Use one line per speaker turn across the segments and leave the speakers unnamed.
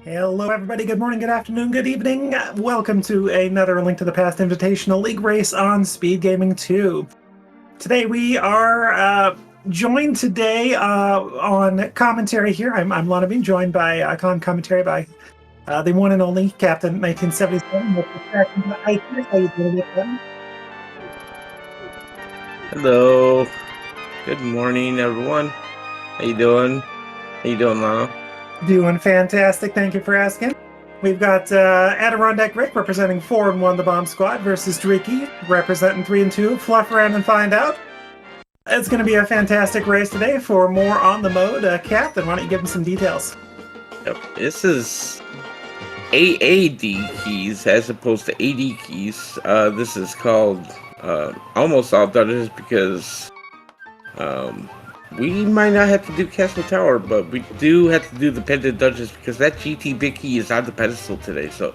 Hello, everybody. Good morning, good afternoon, good evening. Welcome to another Link to the Past Invitational League race on SpeedGaming 2. Today we are joined today on commentary here. I'm Lana being joined by commentary by the one and only Captain 1977. How you doing, Captain?
Hello. Good morning, everyone. How you doing? How you doing, Lana?
Doing fantastic. Thank you for asking. We've got Adirondack Rick representing 4-1 the Bomb Squad versus Dreaky representing 3-2. Fluff around and find out. It's going to be a fantastic race today. For more on the mode, Captain, why don't you give him some details?
Yep. This is AAD keys as opposed to AD keys. This is called almost all dodges because we might not have to do Castle Tower, but we do have to do the pendant dodges because that GT big key is on the pedestal today. So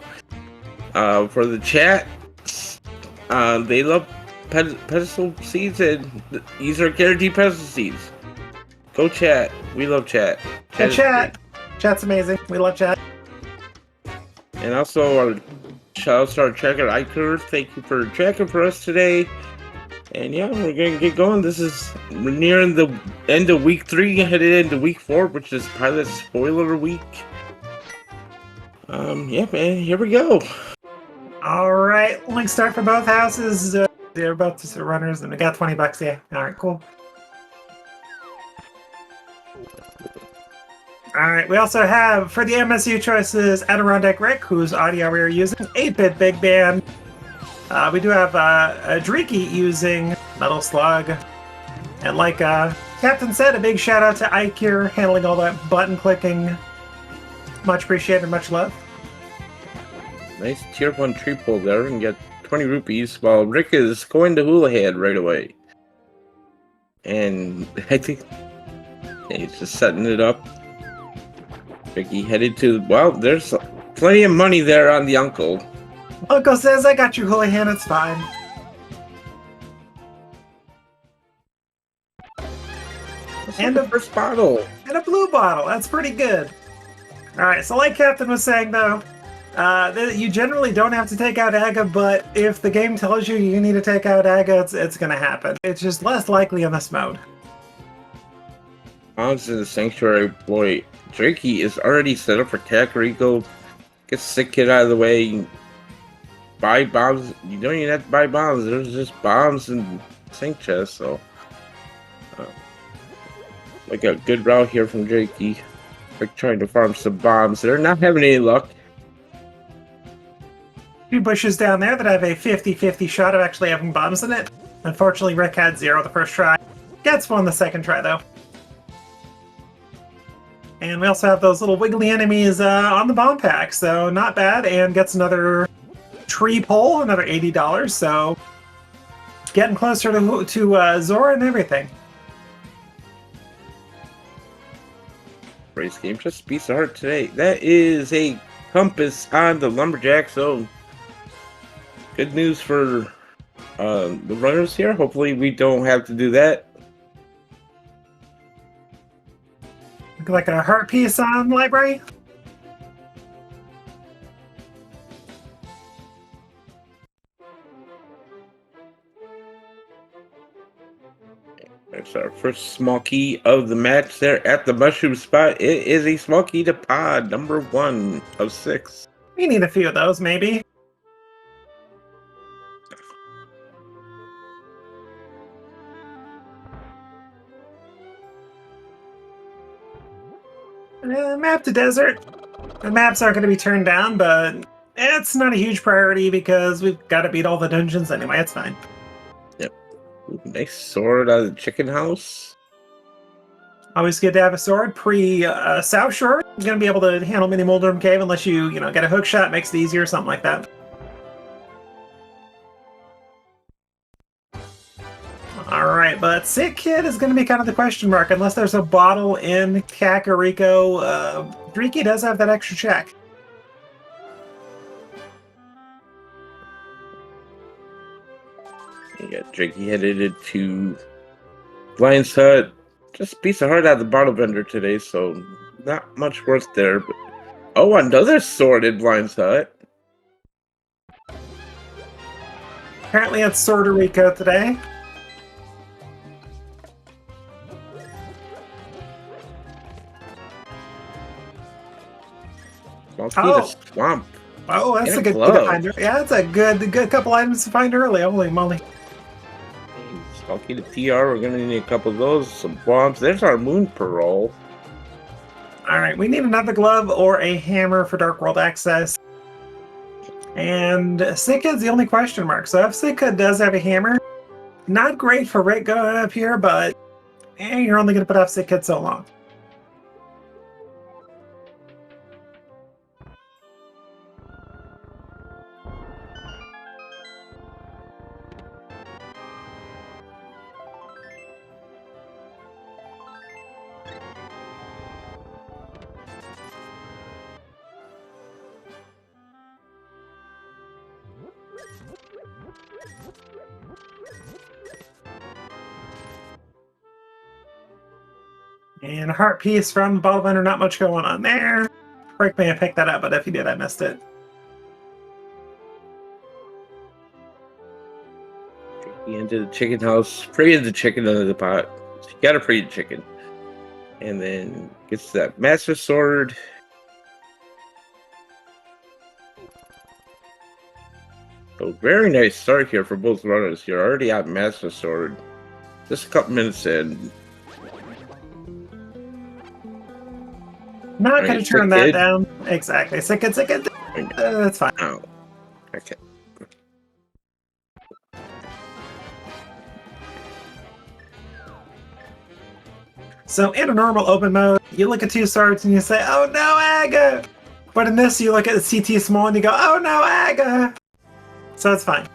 for the chat, they love pedestal seeds, and these are guaranteed pedestal seeds. Go chat. We love chat.
Chat. Chat's amazing. We love chat.
And also our shout out to our tracker Iker. Thank you for tracking for us today. And yeah, we're gonna get going. We're nearing the end of week 3, headed into week 4, which is pilot spoiler week. Yeah, man, here we go.
All right, link start for both houses. They're both just runners, and we got $20. Yeah. All right, cool. All right, we also have for the MSU choices Adirondack Rick, whose audio we are using, 8-bit Big Band. We do have a Dreaky using Metal Slug. And like Captain said, a big shout out to Ike here, handling all that button clicking. Much appreciated, much love.
Nice tier 1 tree pull there and get 20 rupees while Rick is going to Hula Head right away. And I think he's just setting it up. Ricky headed to, well, there's plenty of money there on the uncle.
Uncle says, I got your Hula Hand, it's fine.
And a first bottle.
And a blue bottle, that's pretty good. Alright, so like Captain was saying though, you generally don't have to take out Aga, but if the game tells you you need to take out Aga, it's going to happen. It's just less likely in this mode.
Bombs in the Sanctuary, boy. Drakey is already set up for Kakariko. Get sick kid out of the way. Buy bombs. You don't even have to buy bombs. There's just bombs and sink chests. So, like a good route here from Drakey. Like trying to farm some bombs. They're not having any luck.
Two bushes down there that have a 50-50 shot of actually having bombs in it. Unfortunately, Rick had 0 the first try. Gets 1 the second try though. And we also have those little wiggly enemies on the bomb pack, so not bad. And gets another tree pole, another $80. So getting closer to Zora and everything.
Race game just beats the heart today. That is a compass on the lumberjack. So good news for the runners here. Hopefully we don't have to do that.
Like a heart piece on library.
There's our first small key of the match there at the mushroom spot. It is a small key to pod, number 1 of 6.
We need a few of those, maybe. Map to desert. The maps aren't going to be turned down, but it's not a huge priority because we've got to beat all the dungeons anyway. It's fine.
Yep. Ooh, nice sword out of the chicken house.
Always good to have a sword. South Shore, you're going to be able to handle Mini Moldrum Cave unless you get a hook shot, makes it easier or something like that. Alright, but Sick Kid is going to be kind of the question mark unless there's a bottle in Kakariko. Dreaky does have that extra check.
Yeah, Drakey headed to Lion's Hut. Just a piece of heart out of the bottle vendor today, so not much worth there. But Oh, another sword in Blind's Hut.
Apparently it's Sworderico today.
Monkey the Swamp.
Oh, that's
And
a good thing to find. Yeah, that's a good couple items to find early. Holy moly.
Monkey the TR, we're gonna need a couple of those, some bombs. There's our moon parole.
Alright, we need another glove or a hammer for Dark World access. And Sika's the only question mark. So if Sika does have a hammer, not great for Rick going up here, but you're only going to put off Sika so long. And a heart piece from the bottle vendor, not much going on there. Rick may have picked that up, but if he did, I missed it.
Into the chicken house, free the chicken under the pot. So you gotta free the chicken. And then gets that master sword. So very nice start here for both runners. You're already at master sword. Just a couple minutes in.
Not going to turn that down. Exactly. Sika. That's fine.
Oh, okay.
So in a normal open mode, you look at two swords and you say, oh no, Aga! But in this, you look at the CT small and you go, oh no, Aga! So that's fine.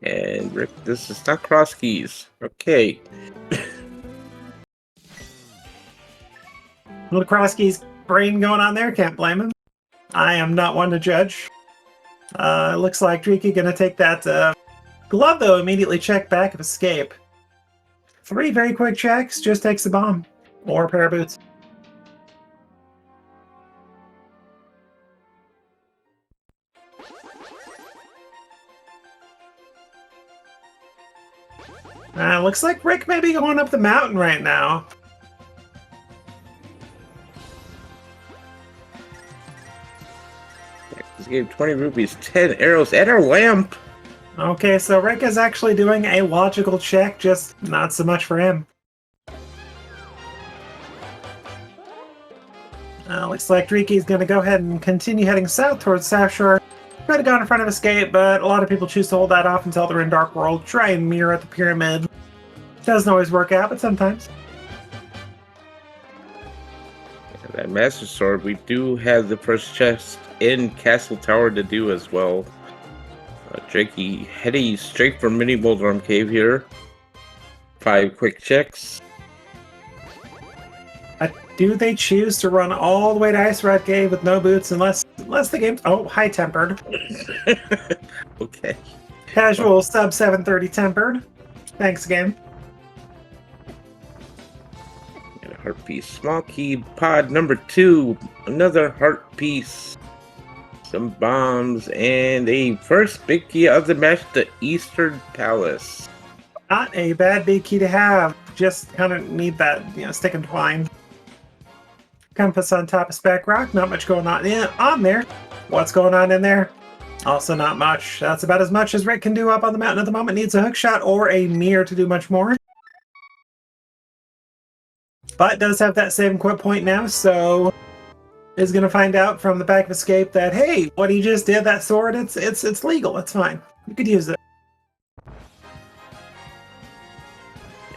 And Rick, this is not cross keys. Okay.
Little Krosky's brain going on there, can't blame him. I am not one to judge. Looks like Dreaky gonna take that glove though, immediately check back of escape. 3 very quick checks, just takes the bomb. Or a pair of boots. Looks like Rick may be going up the mountain right now.
This gave 20 rupees, 10 arrows, and a lamp.
Okay, so Rick is actually doing a logical check, just not so much for him. Looks like Dreaky's going to go ahead and continue heading south towards South Shore. Could have gone in front of Escape, but a lot of people choose to hold that off until they're in Dark World. Try and mirror at the pyramid. Doesn't always work out, but sometimes.
And that Master Sword, we do have the first chest in Castle Tower to do as well. Drakey heading straight for Mini Boulder Cave here. 5 quick checks.
Do they choose to run all the way to Ice Rat Cave with no boots unless the game's... Oh, high-tempered.
Okay.
Casual sub 730 tempered. Thanks, game.
And a heart piece. Small key pod number 2. Another heart piece. Some bombs. And a first big key of the match, the Eastern Palace.
Not a bad big key to have. Just kind of need that, stick and twine. Compass on top of Spec Rock. Not much going on there. What's going on in there? Also not much. That's about as much as Rick can do up on the mountain at the moment. Needs a hook shot or a mirror to do much more. But does have that save and quit point now, so is going to find out from the back of Escape that, hey, what he just did, that sword, it's legal. It's fine. You could use it.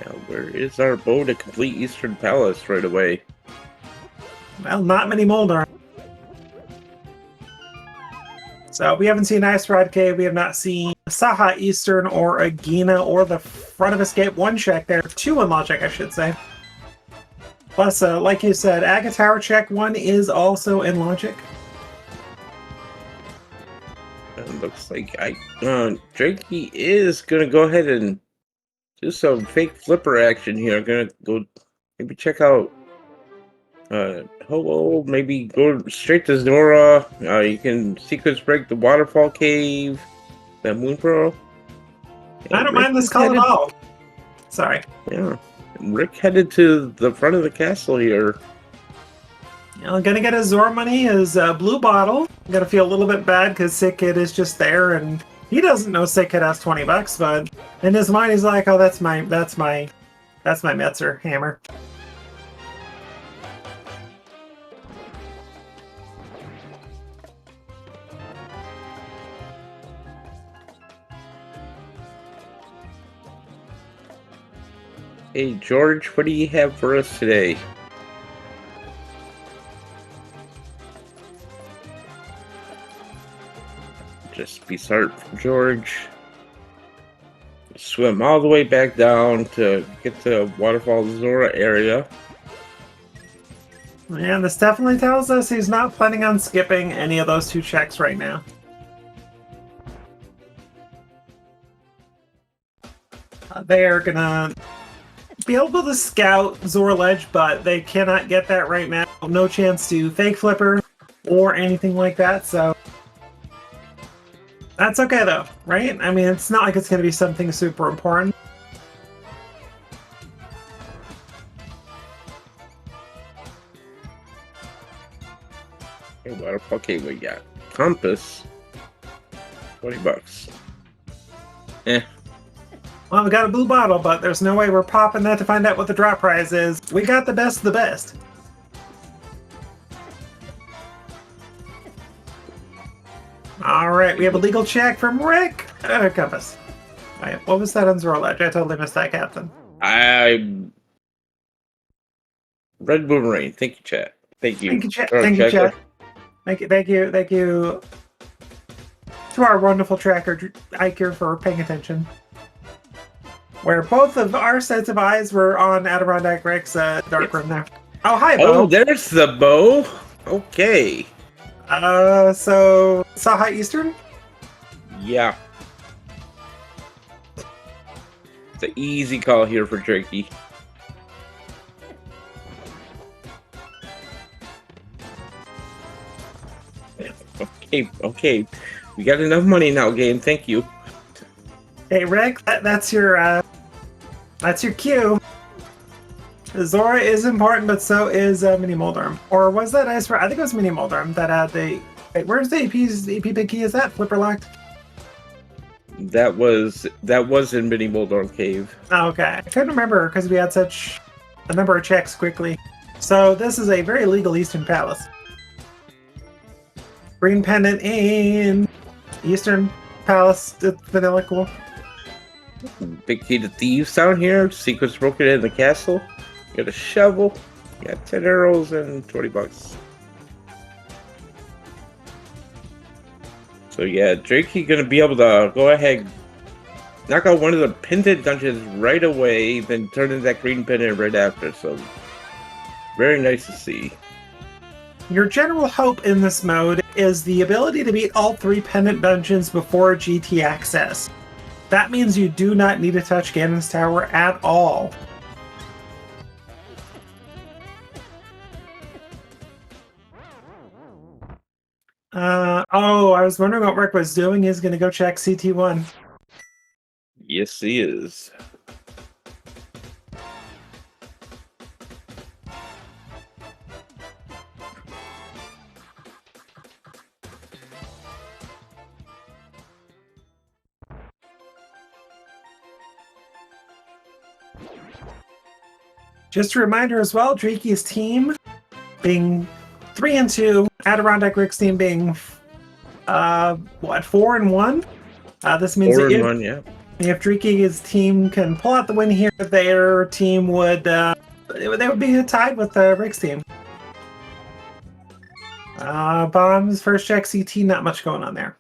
Now, where is our bow to complete Eastern Palace right away?
Well, not many Moldar. So we haven't seen Ice Rod Cave. We have not seen Saha Eastern or Agina or the Front of Escape 1 check there. 2 in logic, I should say. Plus, like you said, Aga Tower check 1 is also in logic.
It looks like Drakey is gonna go ahead and do some fake flipper action here. I'm gonna go maybe check out Hobo, maybe go straight to Zora. You can sequence break the waterfall cave, that Moon Pearl.
I don't mind this call at all. Sorry.
Yeah. Rick headed to the front of the castle here.
I'm gonna get his Zora money, his blue bottle. I'm gonna feel a little bit bad because Sick Kid is just there and he doesn't know Sick Kid has 20 bucks, but in his mind he's like, oh, that's my Metzer hammer.
Hey George, what do you have for us today? Just be smart, George. Swim all the way back down to get to Waterfall Zora area.
And this definitely tells us he's not planning on skipping any of those 2 checks right now. They are gonna be able to scout Zora Ledge, but they cannot get that right now. No chance to fake flipper or anything like that, so that's okay though, right? I mean, it's not like it's going to be something super important.
Hey, waterfall cave we got. Compass. 20 bucks. Eh.
Well, we got a blue bottle, but there's no way we're popping that to find out what the drop prize is. We got the best of the best. Alright, we have a legal check from Rick. Compass. Wait, what was that on Zora Ledge? I totally missed that, Captain.
Red Boomerang. Thank you, chat. Thank you.
Thank you, chat. Thank you, chat. Thank you to our wonderful tracker, Iker, for paying attention. Where both of our sets of eyes were on Adirondack Rick's dark room there. Oh, hi, Bo.
Oh, there's the Bo. Okay.
So Saha Eastern?
Yeah. It's an easy call here for Drakey. Okay. We got enough money now, game. Thank you.
Hey, Rick, that's your cue. Zora is important, but so is Mini Moldorm. Or was that Ice Rod? I think it was Mini Moldorm that had the... Wait, where's the AP big key? Is that flipper locked?
That was in Mini Moldorm Cave.
Oh, okay. I couldn't remember because we had such a number of checks quickly. So this is a very legal Eastern Palace. Green pendant in Eastern Palace. It's vanilla cool.
Big key to thieves down here. Sequence broken in the castle. Got a shovel. Got 10 arrows and 20 bucks. So yeah, Drakey gonna be able to go ahead, knock out one of the pendant dungeons right away, then turn in that green pendant right after. So very nice to see.
Your general hope in this mode is the ability to beat all 3 pendant dungeons before GT access. That means you do not need to touch Ganon's Tower at all. Oh, I was wondering what Rick was doing. He's going to go check CT1.
Yes, he is.
Just a reminder as well, Drakey's team being 3-2, Adirondack Rick's team being 4-1. This means
4-1, yeah.
If Drakey's team can pull out the win here, their team would they would be tied with Rick's team. Bombs first check CT, not much going on there.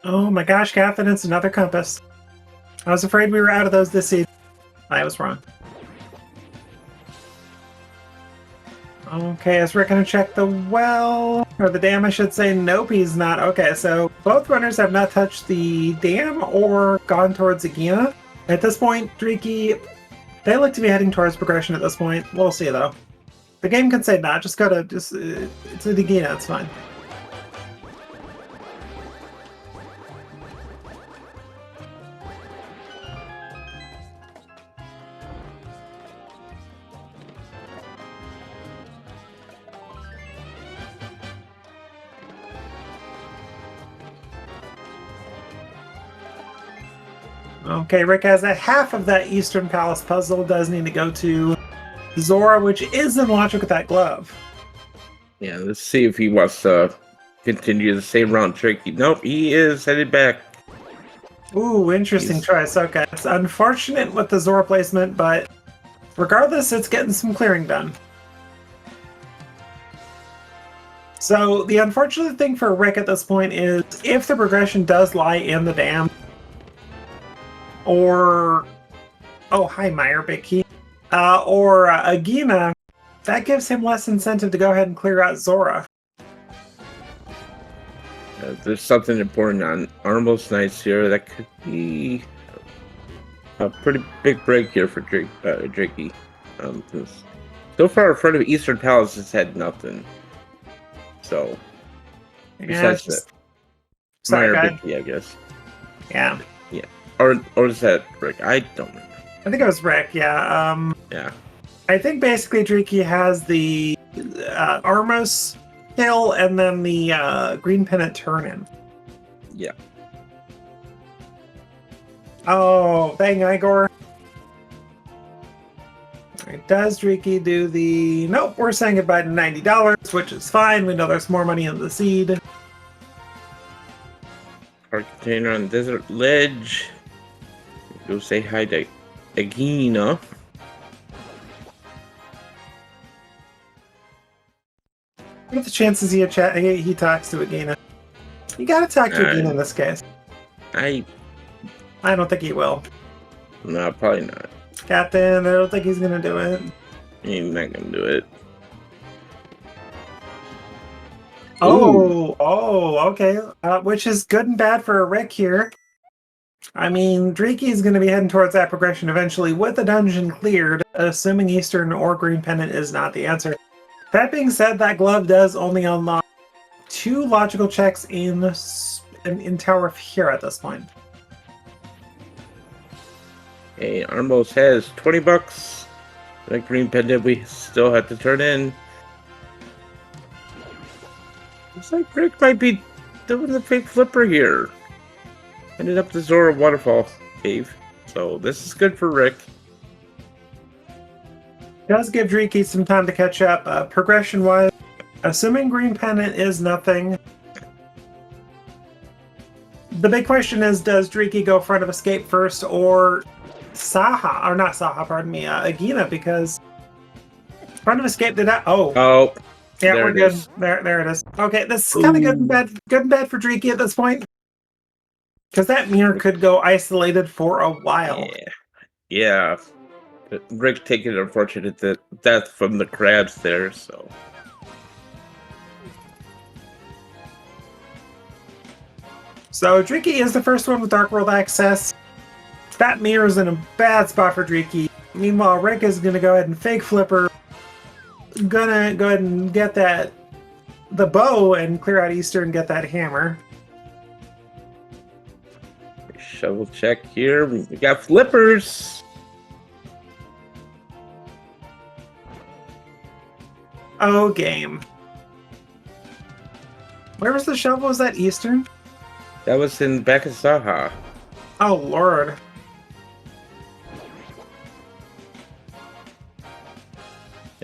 Oh my gosh, Captain, it's another compass. I was afraid we were out of those this season. I was wrong. Okay, is Rick gonna check the well? Or the dam, I should say. Nope, he's not. Okay, so both runners have not touched the dam or gone towards Agina. At this point, Dreaky, they look to be heading towards progression at this point. We'll see, though. The game can say not. Just go to, it's a Agina, it's fine. Okay, Rick has a half of that Eastern Palace puzzle. Does need to go to Zora, which is in logic with that glove.
Yeah, let's see if he wants to continue the same round tricky. Nope, he is headed back.
Ooh, interesting choice. Okay, it's unfortunate with the Zora placement, but regardless, it's getting some clearing done. So the unfortunate thing for Rick at this point is if the progression does lie in the dam, or hi Meyer, big key, or Agina, that gives him less incentive to go ahead and clear out Zora.
There's something important on Armos Knights here that could be a pretty big break here for Drakey. So far, in front of Eastern Palace has had nothing. So, besides that,
sorry,
Meyer Bicky, I guess.
Yeah.
Yeah. Or is that Rick? I don't remember.
I think it was Rick, yeah.
Yeah.
I think basically Dreaky has the Armos hill and then the green pennant turn in.
Yeah.
Oh, dang, Igor. Alright, does Dreaky do the... Nope, we're saying goodbye to $90, which is fine. We know there's more money in the seed.
Our container on Desert Ledge. Go say hi to Agina.
What are the chances he talks to Agina? You gotta talk to Agina in this case. I don't think he will.
No, probably not.
Captain, I don't think he's gonna do it.
He's not gonna do it.
Okay. Which is good and bad for Rick here. I mean, Dreaky is going to be heading towards that progression eventually with the dungeon cleared, assuming Eastern or Green Pennant is not the answer. That being said, that glove does only unlock 2 logical checks in Tower of Fear at this point.
Hey, Armos has $20. That Green Pendant we still have to turn in. Looks like Rick might be doing the fake flipper here. Ended up the Zora Waterfall Cave. So this is good for Rick.
Does give Dreaky some time to catch up. Progression-wise, assuming Green Pennant is nothing. The big question is, does Dreaky go front of Escape first or Saha? Or not Saha, pardon me, Agina, because front of Escape did that. Oh. Yeah, we're good. There it is. Okay, this is kind of good and bad for Dreaky at this point. Because that mirror could go isolated for a while.
Yeah. Rick taking an unfortunate death from the crabs there, so.
So Dreaky is the first one with Dark World access. That mirror is in a bad spot for Dreaky. Meanwhile, Rick is going to go ahead and fake flipper. Gonna go ahead and get the bow and clear out Easter and get that hammer.
Shovel check here. We got flippers.
Oh, game. Where was the shovel? Was that Eastern?
That was in back of Saha.
Oh, Lord.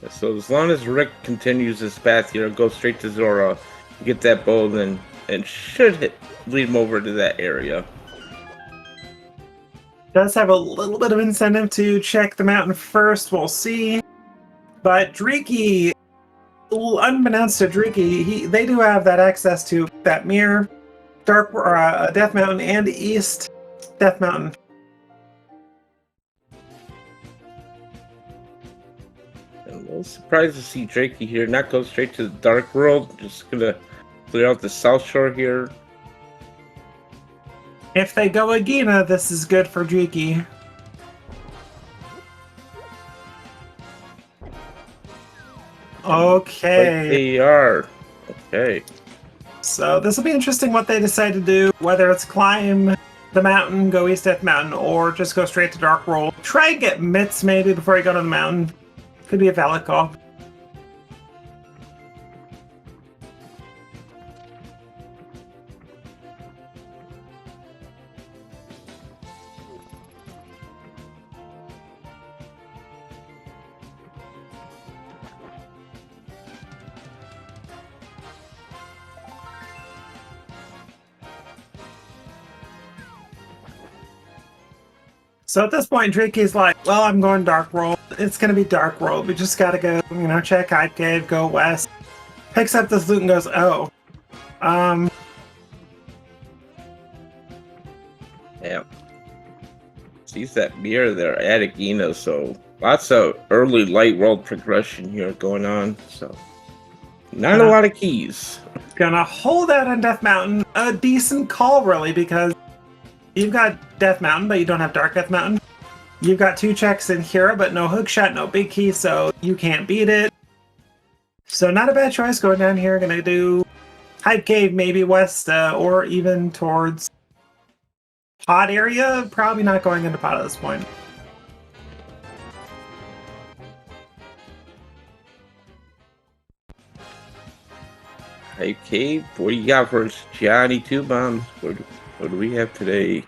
Yeah, so as long as Rick continues his path here, go straight to Zora, get that bow, then and should lead him over to that area.
Does have a little bit of incentive to check the mountain first. We'll see. But Dreaky, unbeknownst to Dreaky, they do have that access to that mirror. Death Mountain and East Death Mountain.
I'm a little surprised to see Drakey here, not go straight to the Dark World. Just gonna clear out the South Shore here.
If they go Agina, this is good for Driki. Okay.
Like they are. Okay.
So this will be interesting what they decide to do, whether it's climb the mountain, go East Death Mountain, or just go straight to Dark World. Try and get mitts maybe before you go to the mountain. Could be a valid call. So at this point, Drake's like, well, I'm going Dark World. It's going to be Dark World. We just got to go, check Hyde Cave, go west. Picks up this loot and goes, oh.
Yeah. Sees that mirror there at Agina, so lots of early light world progression here going on. So not a lot of keys.
Gonna hold out on Death Mountain. A decent call, really, because you've got Death Mountain, but you don't have Dark Death Mountain. You've got 2 checks in Hira, but no hookshot, no big key, so you can't beat it. So not a bad choice going down here. Gonna do Hyde Cave, maybe west, or even towards Pod area. Probably not going into Pod at this point.
Hyde Cave, what do you got for us, Johnny? 2 bombs. What do we have today?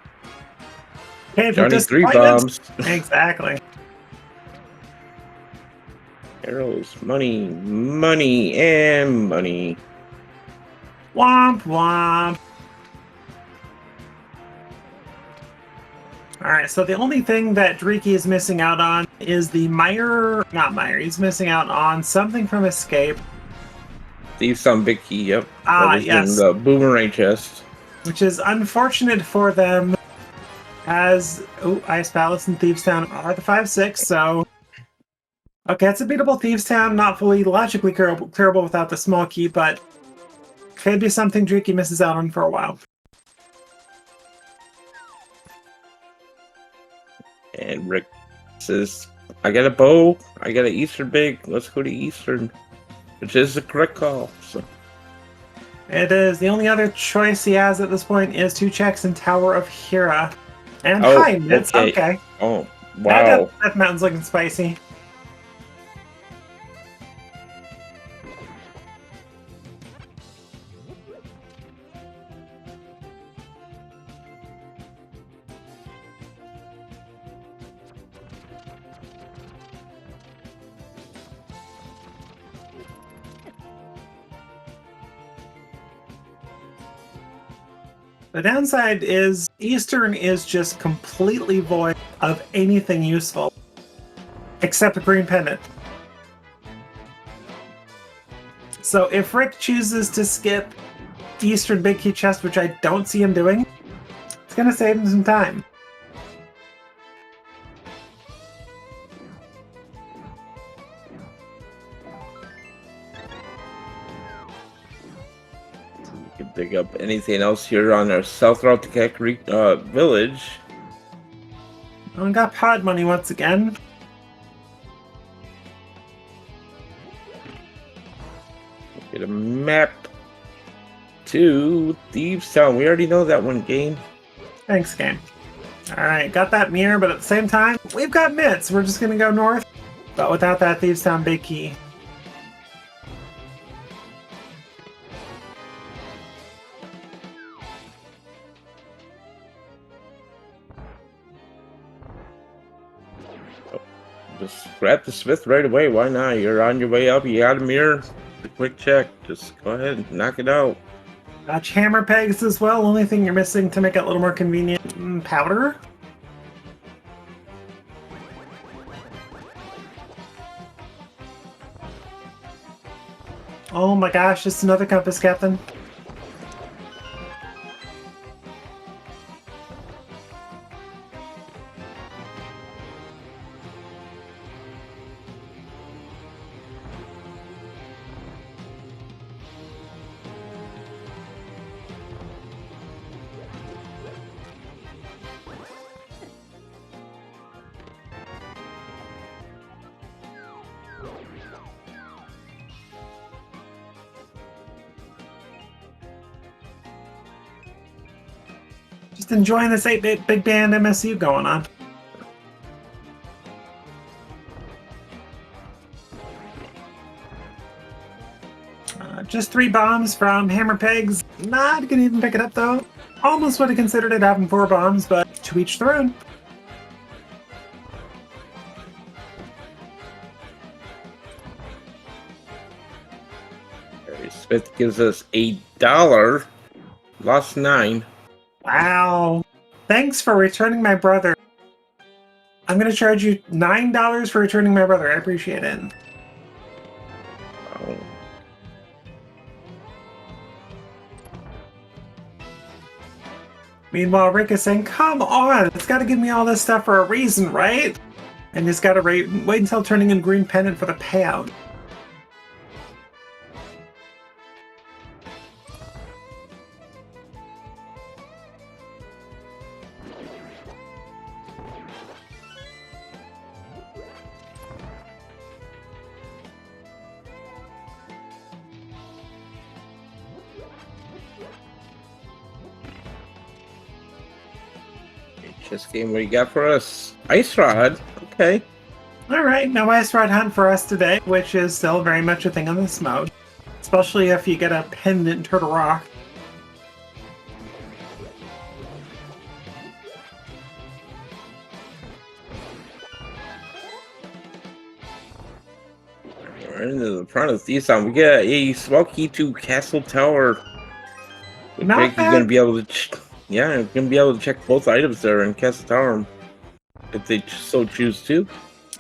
Johnny 3 bombs.
Exactly.
Arrows, money, money, and money.
Womp womp. Alright, so the only thing that Driki is missing out on is the he's missing out on something from Escape.
Thieves some big key, yep.
Yes.
In the boomerang chest.
Which is unfortunate for them, as Ice Palace and Thieves Town are the 5-6, so okay, it's a beatable Thieves Town, not fully logically clearable without the small key, but could be something Driki misses out on for a while.
And Rick says, I got a bow, I got an Eastern big, let's go to Eastern, which is the correct call. So
it is. The only other choice he has at this point is 2 checks in Tower of Hira. And high mitts, okay.
Oh, wow.
That mountain's looking spicy. The downside is Eastern is just completely void of anything useful, except a green pendant. So if Rick chooses to skip Eastern Big Key Chest, which I don't see him doing, it's going to save him some time.
Pick up anything else here on our South Route to Kakari village.
Oh, we got pod money once again.
Get a map to Thieves Town. We already know that one, game.
Thanks, game. Alright, got that mirror, but at the same time, we've got mitts. We're just gonna go north, but without that Thieves Town big key.
Just grab the Smith right away. Why not? You're on your way up. You got a mirror. A quick check. Just go ahead and knock it out.
Got hammer pegs as well. Only thing you're missing to make it a little more convenient, powder. Oh my gosh, just another compass, Captain. Just enjoying this 8-bit big band MSU going on. Just 3 bombs from Hammer Pegs. Not gonna even pick it up though. Almost would have considered it having 4 bombs, but to each their own.
Smith gives us $1. Lost 9.
Wow. Thanks for returning my brother. I'm gonna charge you $9 for returning my brother. I appreciate it.
Oh.
Meanwhile, Rick is saying, come on, it's gotta give me all this stuff for a reason, right? And he's gotta wait until turning in green pennant for the payout.
Chess game, what you got for us? Ice Rod. Okay.
Alright, no Ice Rod Hunt for us today, which is still very much a thing on this mode. Especially if you get a pendant Turtle Rock.
Right into the front of these on. We get a small key to Castle Tower.
Not bad.
Gonna be able to, gonna be able to check both items there in Castle Tower if they so choose to.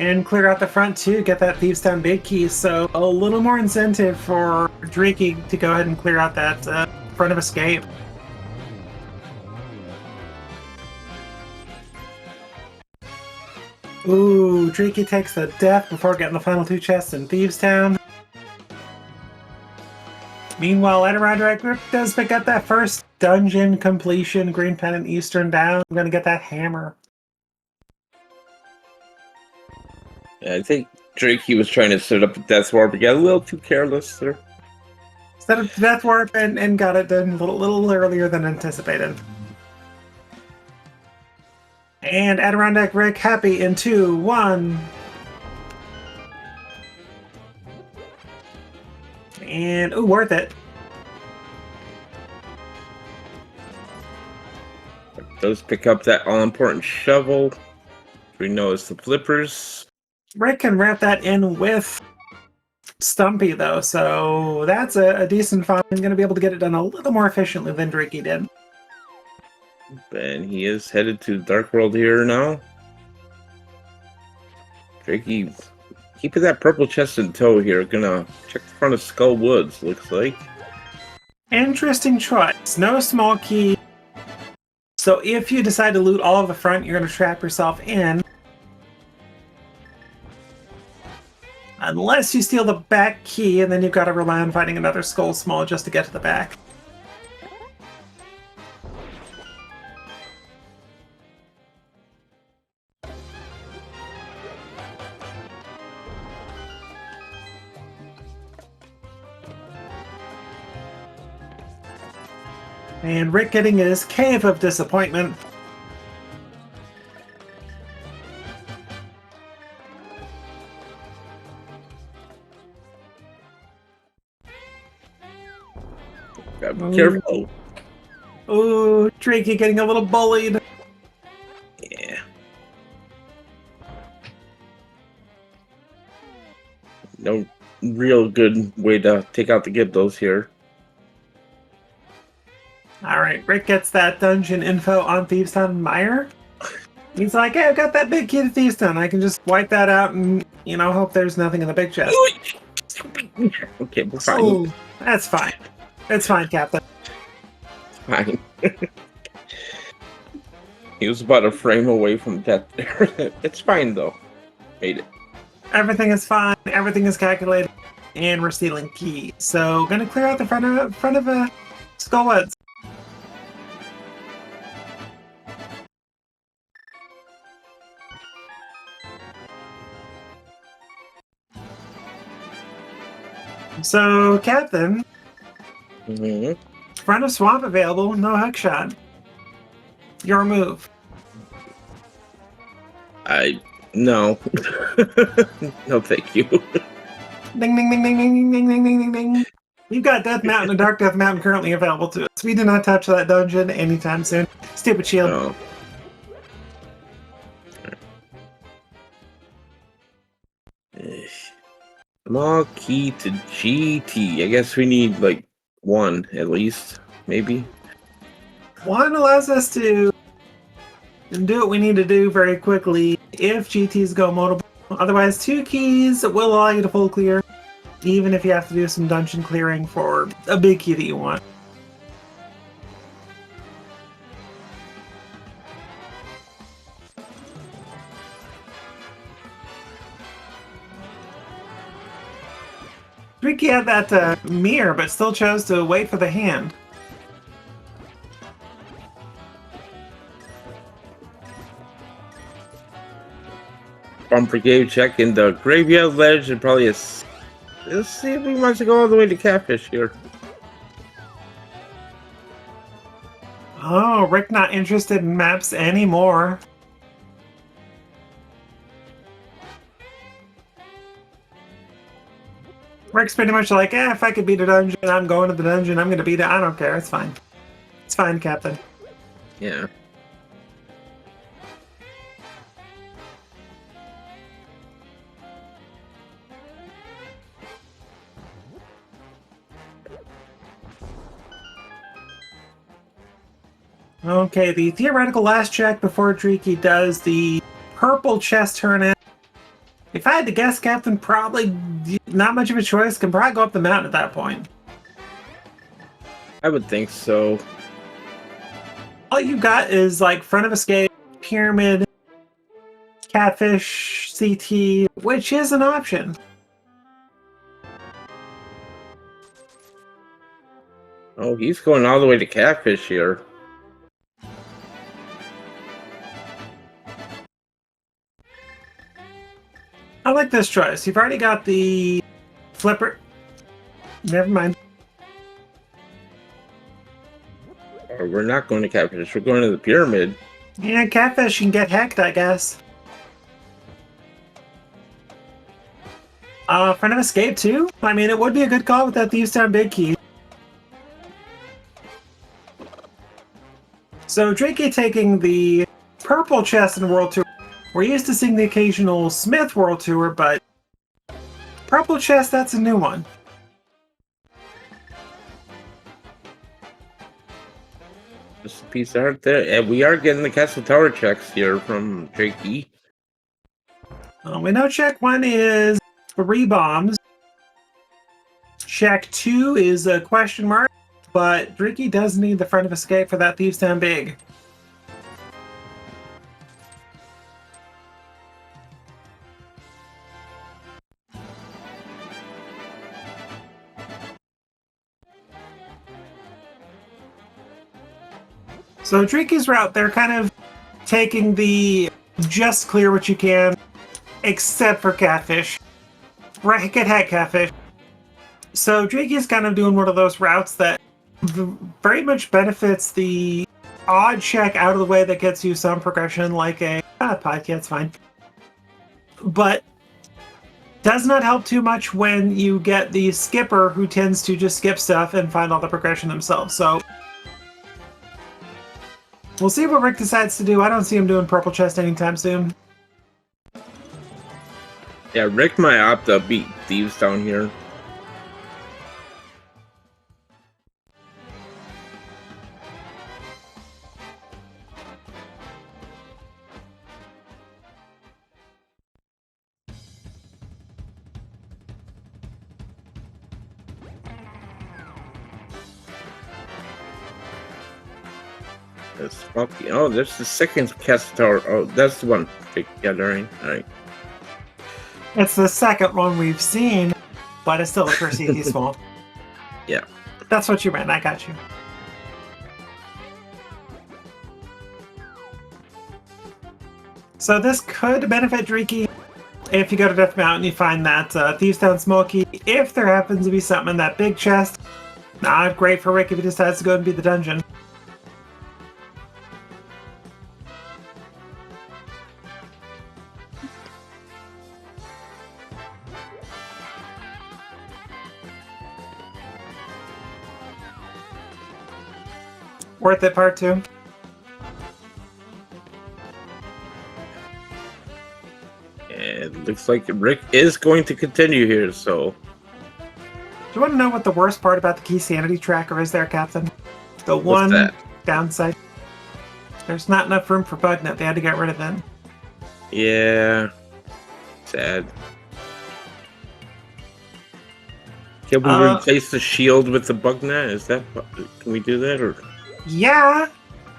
And clear out the front too, get that Thieves Town big key, so a little more incentive for Drakey to go ahead and clear out that front of escape. Ooh, Drakey takes the death before getting the final 2 chests in Thieves Town. Meanwhile, Adirondack Rick does pick up that first dungeon completion, Green Pennant Eastern down. I'm gonna get that hammer.
Yeah, I think Drakey was trying to set up a Death Warp, but got a little too careless there.
Set up Death Warp and got it done a little earlier than anticipated. And Adirondack Rick happy in 2, 1. And, ooh, worth it.
Does pick up that all-important shovel. We know it's the flippers.
Rick can wrap that in with Stumpy, though, so that's a decent find. I'm going to be able to get it done a little more efficiently than Drakey did.
And he is headed to Dark World here now. Drakey keeping that purple chest in tow here. Gonna check the front of Skull Woods, looks like.
Interesting choice. No small key. So if you decide to loot all of the front, you're going to trap yourself in. Unless you steal the back key, and then you've got to rely on finding another Skull Small just to get to the back. And Rick getting his Cave of Disappointment.
Gotta be careful.
Ooh, Drakey getting a little bullied.
Yeah. No real good way to take out the Gibdos here.
Alright, Rick gets that dungeon info on Thieves Town Mire. He's like, hey, I've got that big key to Thieves Town. I can just wipe that out and, you know, hope there's nothing in the big chest.
Okay, we're fine.
Ooh, that's fine. It's fine, Captain.
Fine. He was about a frame away from death there. It's fine, though. Made it.
Everything is fine. Everything is calculated. And we're stealing keys. So, gonna clear out the front of Skullwoods. So, Captain, front of Swamp available, no hookshot. Your move.
No. No, thank you.
Ding, ding, ding, ding, ding, ding, ding, ding, ding, ding. You've got Death Mountain and Dark Death Mountain currently available to us. We do not touch that dungeon anytime soon. Stupid shield.
No. Small key to GT. I guess we need like one at least, maybe.
One allows us to do what we need to do very quickly if GTs go multiple. Otherwise, 2 keys will allow you to full clear, even if you have to do some dungeon clearing for a big key that you want. Ricky had that mirror, but still chose to wait for the hand.
From Brigade check in the Graveyard Ledge and probably let's see if we want to go all the way to Catfish here.
Oh, Rick not interested in maps anymore. Rick's pretty much like, if I could beat a dungeon, I'm going to the dungeon. I'm going to beat it. I don't care. It's fine. It's fine, Captain.
Yeah.
Okay, the theoretical last check before Driki does the purple chest turn in. If I had to guess, Captain, probably not much of a choice. Can probably go up the mountain at that point.
I would think so.
All you got is like front of escape, pyramid, catfish, CT, which is an option.
Oh, he's going all the way to Catfish here.
I like this choice. You've already got the flipper. Never mind.
We're not going to Catfish. We're going to the pyramid.
Yeah, catfish can get hacked, I guess. Front of escape too? I mean, it would be a good call with that Thieves Town big key. So, Drake taking the purple chest in World Tour. We're used to seeing the occasional Smith World Tour, but purple chest, that's a new one.
Just a piece of art there. And we are getting the Castle Tower checks here from Jakey.
We know check 1 is 3 bombs. Check 2 is a question mark, but Driki does need the front of escape for that Thieves Town big. So Driki's route, they're kind of taking the just clear what you can, except for catfish. Right, get heck catfish. So Driki's kind of doing one of those routes that very much benefits the odd check out of the way that gets you some progression, like a podcast, it's fine. But does not help too much when you get the skipper who tends to just skip stuff and find all the progression themselves. So we'll see what Rick decides to do. I don't see him doing purple chest anytime soon.
Yeah, Rick might opt to beat Thieves down here. It's funky. Oh, there's the second Castle Tower. Oh, that's the one. Yeah, alright. Alright.
It's the second one we've seen, but it's still a first CT small.
Yeah.
That's what you meant. I got you. So this could benefit Driki. If you go to Death Mountain, you find that Thieves Town small key. If there happens to be something in that big chest, not great for Rick if he decides to go and beat the dungeon. Worth it, part 2.
And it looks like Rick is going to continue here, so...
Do you want to know what the worst part about the key sanity tracker is there, Captain? The
What's
one
that?
downside. There's not enough room for BugNet. They had to get rid of it.
Yeah. Sad. Can we replace the shield with the bug net? Is that... Can we do that, or...?
Yeah!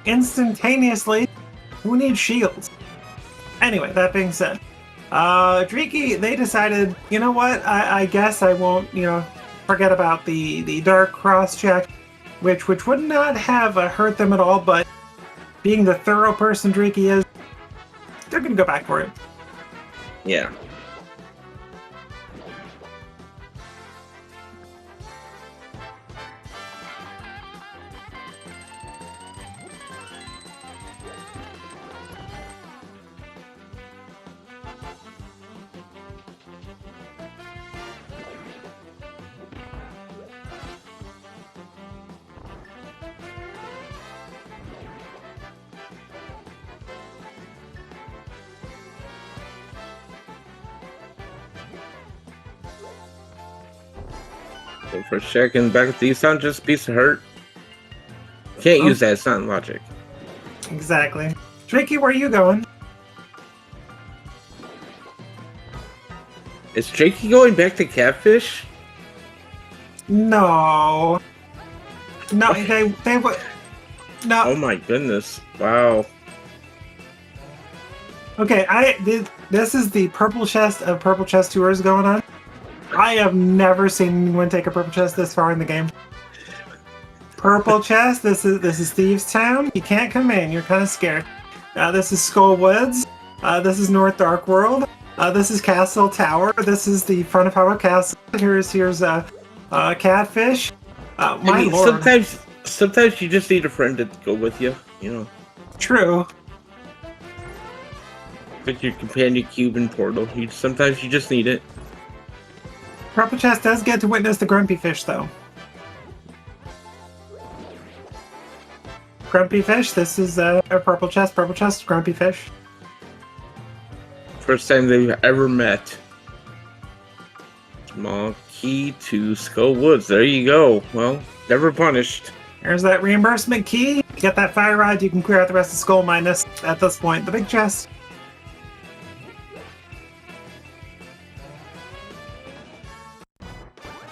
Instantaneously. Who needs shields? Anyway, that being said, Dreaky, they decided, you know what, I guess I won't, forget about the dark cross check, which would not have hurt them at all, but being the thorough person Dreaky is, they're gonna go back for it.
Yeah. So for checking back at these sound just piece of hurt. Can't use that, it's not in logic.
Exactly. Dreaky, where are you going?
Is Jakey going back to Catfish?
No. No, they would. No.
Oh my goodness. Wow.
Okay, this is the purple chest of purple chest tours going on. I have never seen anyone take a purple chest this far in the game. Purple chest. This is Thieves Town. You can't come in. You're kind of scared. This is Skull Woods. This is North Dark World. This is Castle Tower. This is the front of Howard Castle. Here's Catfish. My lord.
Sometimes you just need a friend to go with you.
True.
Like your companion cube and portal. Sometimes you just need it.
Purple chest does get to witness the Grumpy Fish, though. Grumpy Fish. This is a purple chest. Purple chest. Grumpy Fish.
First time they've ever met. Small key to Skull Woods. There you go. Well, never punished.
There's that reimbursement key. Get that fire rod. You can clear out the rest of Skull Minus at this point. The big chest.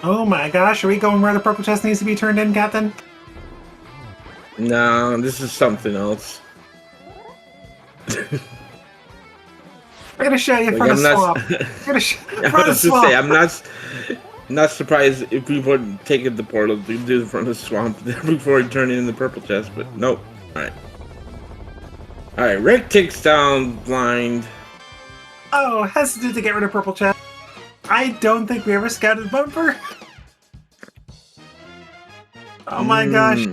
Oh my gosh, are we going where the purple chest needs to be turned in, Captain?
No, this is something else.
We're gonna show you from the swamp.
I was to say, I'm not surprised if we wouldn't take it the portal to do the front of the swamp before he turned in the purple chest, but nope. Alright, Rick takes down Blind.
Oh, hesitant to get rid of purple chest. I don't think we ever scouted Bumper. Oh my gosh.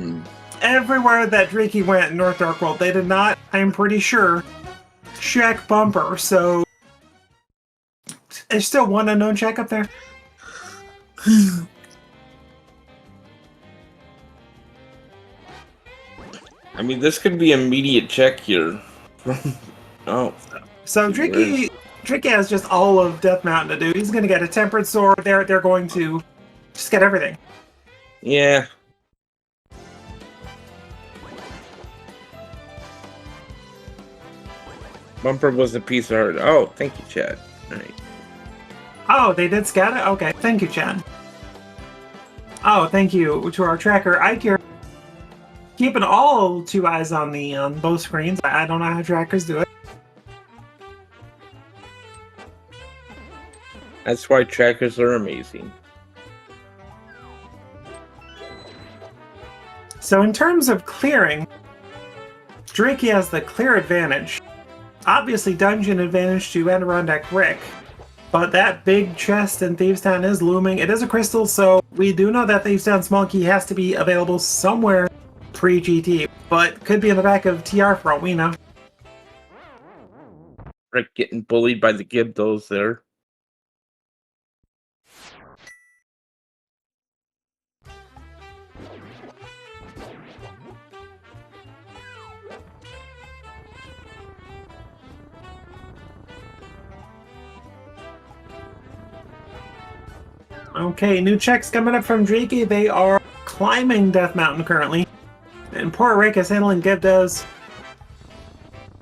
Everywhere that Dreaky went in North Dark World, they did not, I'm pretty sure, check Bumper, so... There's still one unknown check up there.
I mean, this could be immediate check here. Oh.
So Dreaky has just all of Death Mountain to do. He's going to get a Tempered Sword. They're going to just get everything.
Yeah. Bumper was a piece of hurt. Oh, thank you, Chad. All right.
Oh, they did scout it? Okay, thank you, Chad. Oh, thank you to our tracker, Ike here. Keeping all 2 eyes on both screens. I don't know how trackers do it.
That's why trackers are amazing.
So in terms of clearing, Dreaky has the clear advantage. Obviously dungeon advantage to Adirondack Rick. But that big chest in Thieves Town is looming. It is a crystal, so we do know that Thieves Town Small Key has to be available somewhere pre-GT. But could be in the back of TR for all we know.
Rick getting bullied by the Gibdos there.
Okay, new checks coming up from Drakey. They are climbing Death Mountain currently. And poor Rick is handling Gibdos.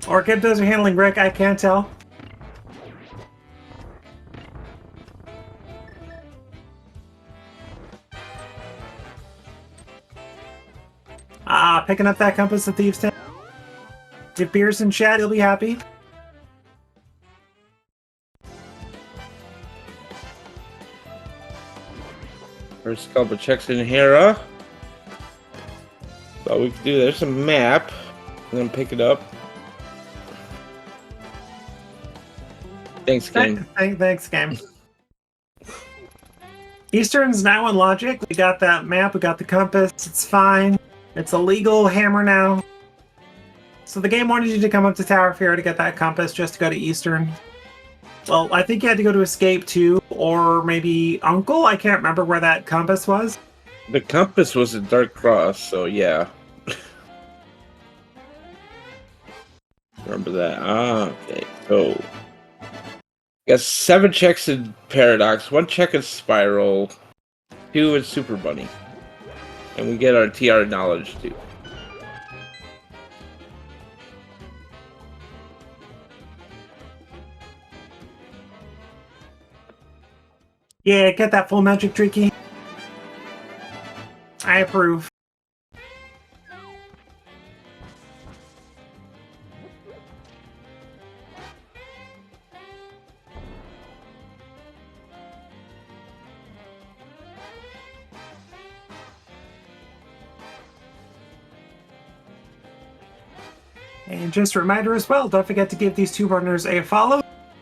Or Gibdos are handling Rick, I can't tell. Picking up that compass at Thieves' Town. If Beer's in chat, he'll be happy.
First couple checks in here, But we can do, there's a map. I'm gonna pick it up. Thanks, game.
Thanks, game. Eastern's now in logic. We got that map, we got the compass, it's fine. It's a legal hammer now. So the game wanted you to come up to Tower Fair to get that compass just to go to Eastern. Well, I think you had to go to Escape too, or maybe Uncle? I can't remember where that compass was.
The compass was at Dark Cross, so yeah. Remember that. Okay. So, got 7 checks in Paradox, 1 check in Spiral, 2 in Super Bunny. And we get our TR knowledge too.
Yeah, get that full magic tricky. I approve. And just a reminder as well, don't forget to give these 2 runners a follow.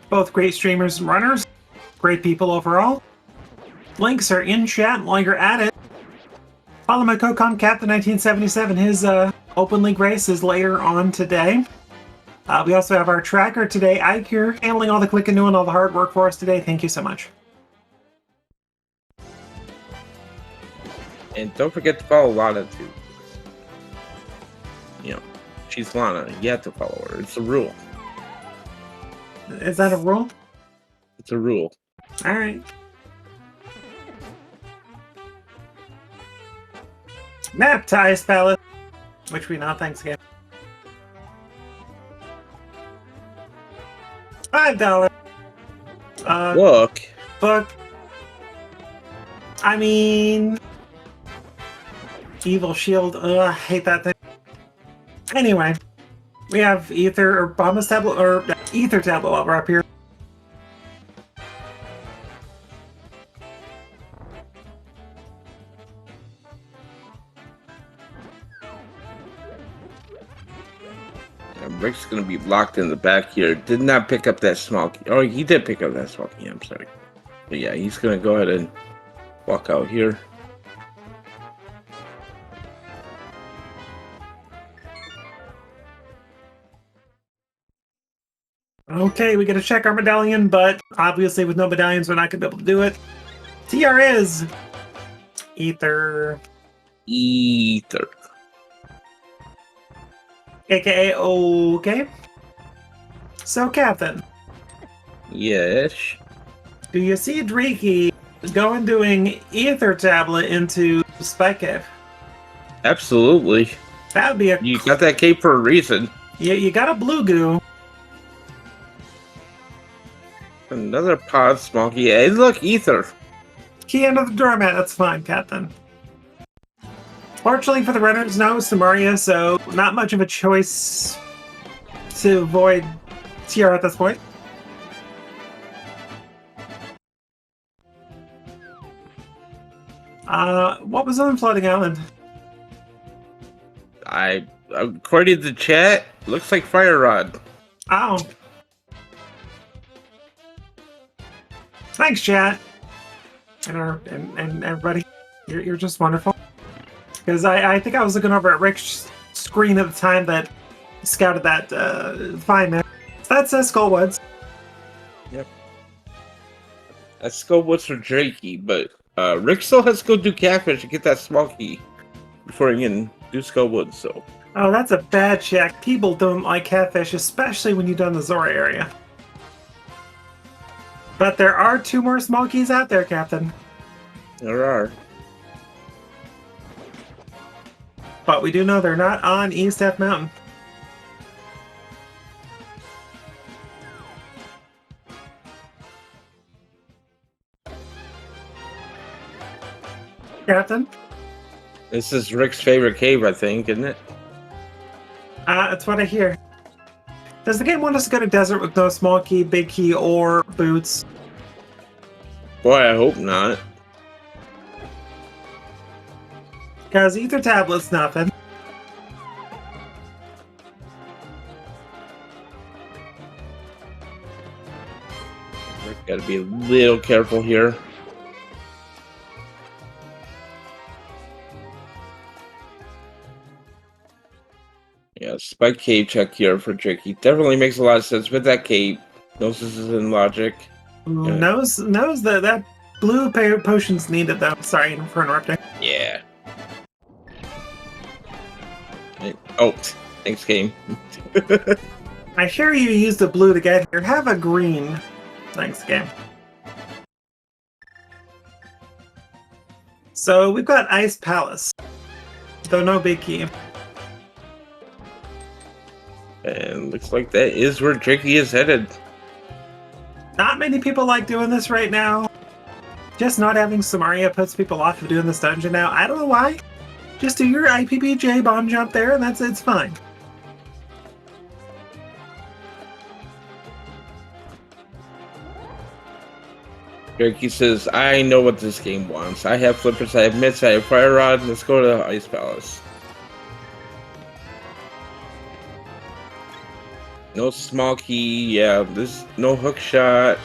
Both great streamers and runners. Great people overall. Links are in chat while you're at it. Follow my co-com Captain 1977. His Open League race is later on today. We also have our tracker today, Ike here, handling all the clicking, doing all the hard work for us today. Thank you so much.
And don't forget to follow Lana too. You know, she's Lana. You have to follow her. It's a rule.
Is that a rule?
It's a rule.
All right. Map ties palette, which we know. Thanks again. $5.
Look.
Book. I mean, Evil Shield. Ugh, I hate that thing. Anyway, we have Ether or Bombus tablet or Ether tablet while we're up here.
Rick's gonna be locked in the back here. Did not pick up that small key. Oh, he did pick up that small key. I'm sorry. But yeah, he's gonna go ahead and walk out here.
Okay, we gotta check our medallion, but obviously with no medallions, we're not gonna be able to do it. TR is Ether.
Ether.
AKA okay. So, Captain.
Yes.
Do you see Dreaky going doing Ether tablet into Spike Cave?
Absolutely.
That would be a...
You got that cape for a reason.
Yeah, you got a blue goo.
Another pod small key. Hey, look, Ether.
Key under the doormat. That's fine, Captain. Fortunately for the runners, no Samaria, so not much of a choice to avoid TR at this point. What was on Floating Island?
According to the chat, looks like Fire Rod.
Oh. Thanks, chat. And everybody. You're just wonderful. Because I think I was looking over at Rick's screen at the time that scouted that find there. So that says Skullwoods.
Yep. That's Skullwoods for Drakey, but Rick still has to go do Catfish and get that small key before he can do Skullwoods, so.
Oh, that's a bad check. People don't like Catfish, especially when you've done the Zora area. But there are 2 more small keys out there, Captain.
There are.
But we do know they're not on East F Mountain. Captain?
This is Rick's favorite cave, I think, isn't it?
That's what I hear. Does the game want us to go to desert with no small key, big key, or boots?
Boy, I hope not.
Because ether tablet's nothing.
Rick gotta be a little careful here. Yeah, spike cave check here for Tricky. Definitely makes a lot of sense with that cave. Gnosis is in logic. Yeah.
Knows that blue potion's needed though. Sorry for interrupting.
Yeah. Oh, thanks, game.
I hear you used the blue to get here. Have a green. Thanks, game. So we've got Ice Palace, though no big key.
And looks like that is where Tricky is headed.
Not many people like doing this right now. Just not having Samaria puts people off of doing this dungeon now. I don't know why. Just do your IPPJ bomb jump there, and it's fine.
Tricky says, I know what this game wants. I have flippers, I have mitts, I have fire rod. Let's go to Ice Palace. No small key, yeah, there's no hook shot.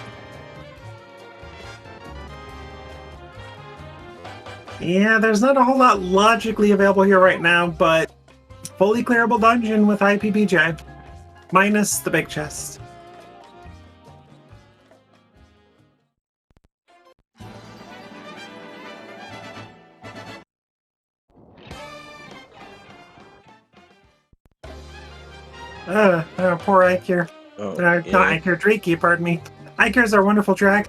Yeah, there's not a whole lot logically available here right now, but fully clearable dungeon with IPPJ. Minus the big chest. Poor Ikir.
Oh,
Not
yeah.
Ikir, Drake, pardon me. Ikirs are wonderful track.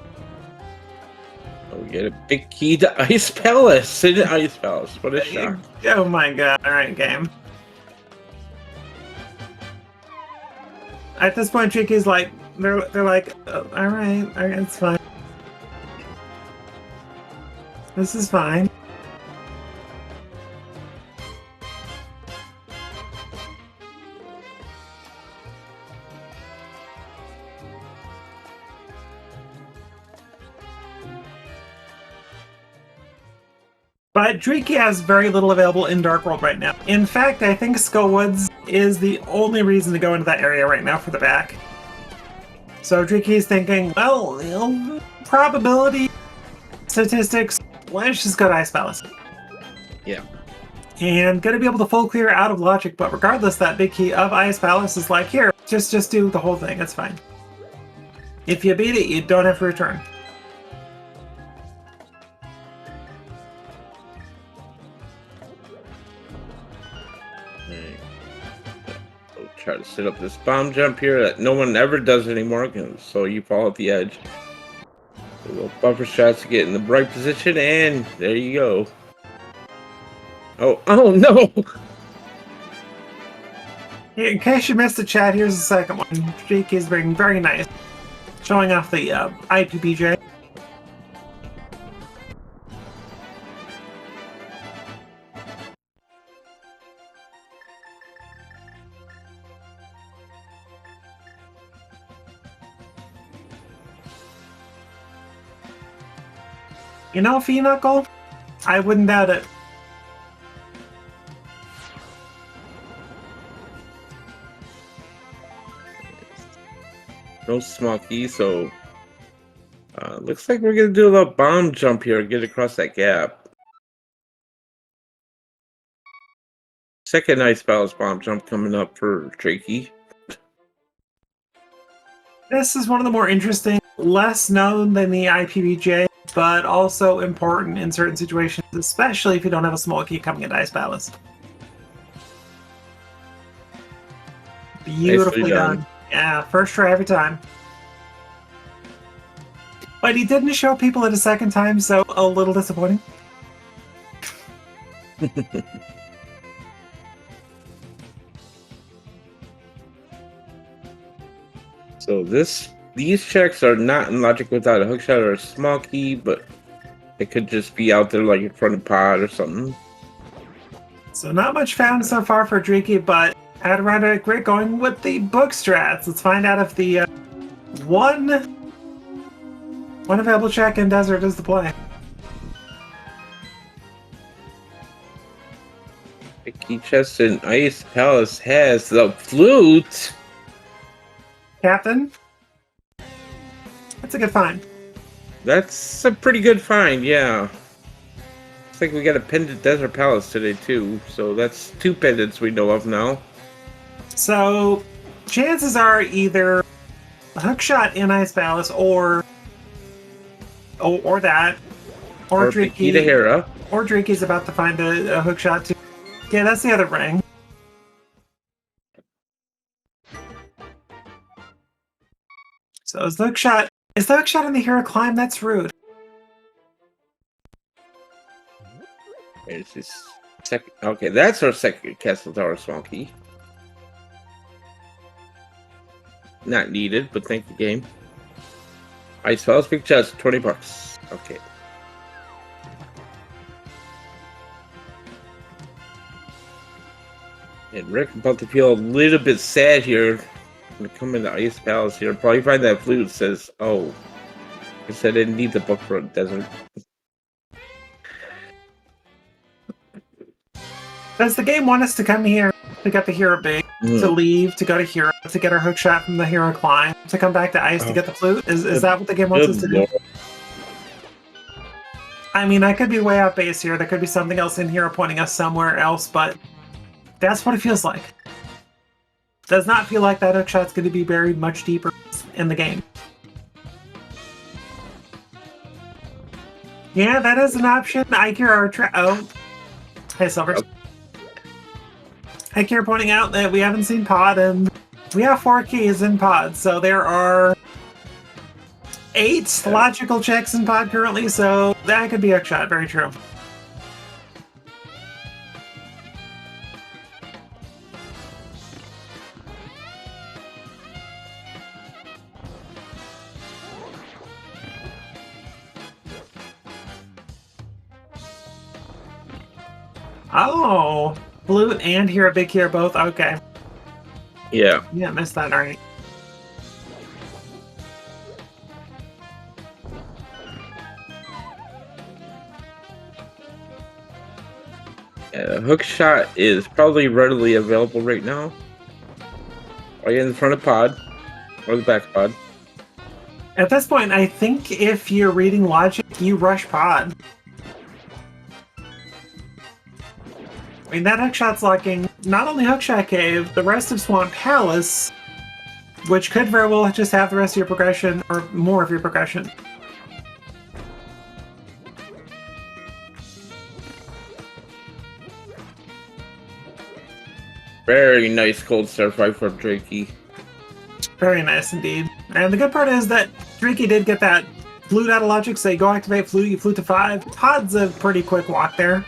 Oh, we get a big key to Ice Palace. In Ice Palace. What a shock.
Oh my god, alright, game. At this point, Triky's like, they're like, oh, alright, it's fine. This is fine. But Driki has very little available in Dark World right now. In fact, I think Skull Woods is the only reason to go into that area right now for the back. So Driki's thinking, well, you know, probability, statistics, let's just go to Ice Palace.
Yeah.
And gonna be able to full clear out of logic, but regardless, that big key of Ice Palace is like, here, just do the whole thing, it's fine. If you beat it, you don't have to return.
Try to set up this bomb jump here that no one ever does anymore, so you fall at the edge. A little buffer shots to get in the right position, and there you go. Oh no!
In case you missed the chat, here's the second one. Jake is being very nice, showing off the IPPJ. You know, Knuckle, I wouldn't doubt it.
No small key, so looks like we're gonna do a little bomb jump here, get across that gap. Second Ice Palace bomb jump coming up for Drakey.
This is one of the more interesting, less known than the IPPJ, but also important in certain situations, especially if you don't have a small key coming into Ice Palace. Beautifully done. Yeah, first try every time. But he didn't show people it a second time, so a little disappointing.
So these checks are not in logic without a hookshot or a small key, but it could just be out there like in front of pod or something.
So not much found so far for Dreaky, but had around a great going with the book strats. Let's find out if the one available check in Desert is the play.
Key chest in Ice Palace has the flute.
Captain? That's a good find.
That's a pretty good find, yeah. Looks like we got a pendant Desert Palace today too, so that's 2 pendants we know of now.
So chances are either a hookshot in Ice Palace or that. Or Dreaky. Or Dreaky's about to find a hookshot too. Yeah, that's the other ring. So is the hookshot in the hero climb? That's rude.
There's this second. Okay, that's our second Castle Tower small key. Not needed, but thank the game. Ice Palace big chest, $20. Okay. And Rick about to feel a little bit sad here. I'm gonna come into Ice Palace here. Probably find that flute says, "Oh, I said I didn't need the book for a desert."
Does the game want us to come here to get the hero big, to leave, to go to hero, to get our hookshot from the hero climb, to come back to ice to get the flute? Is that what the game wants us to do? I mean, I could be way off base here. There could be something else in here pointing us somewhere else, but that's what it feels like. Does not feel like that hookshot's going to be buried much deeper in the game. Yeah, that is an option. Oh, hey, Silver. Ikea pointing out that we haven't seen pod, and we have 4 keys in pod, so there are 8 logical checks in pod currently, so that could be a shot. Very true. Oh, flute and hero big hero both. Okay.
Yeah.
Yeah, missed that. All right.
Hook shot is probably readily available right now. Are you in the front of pod or the back pod?
At this point, I think if you're reading logic, you rush pod. I mean, that hookshot's locking not only Hookshot Cave, the rest of Swamp Palace, which could very well just have the rest of your progression, or more of your progression.
Very nice cold start fight for Drakey.
Very nice indeed. And the good part is that Drakey did get that flute out of logic, so you go activate flute, you flute to 5. Pod's a pretty quick walk there.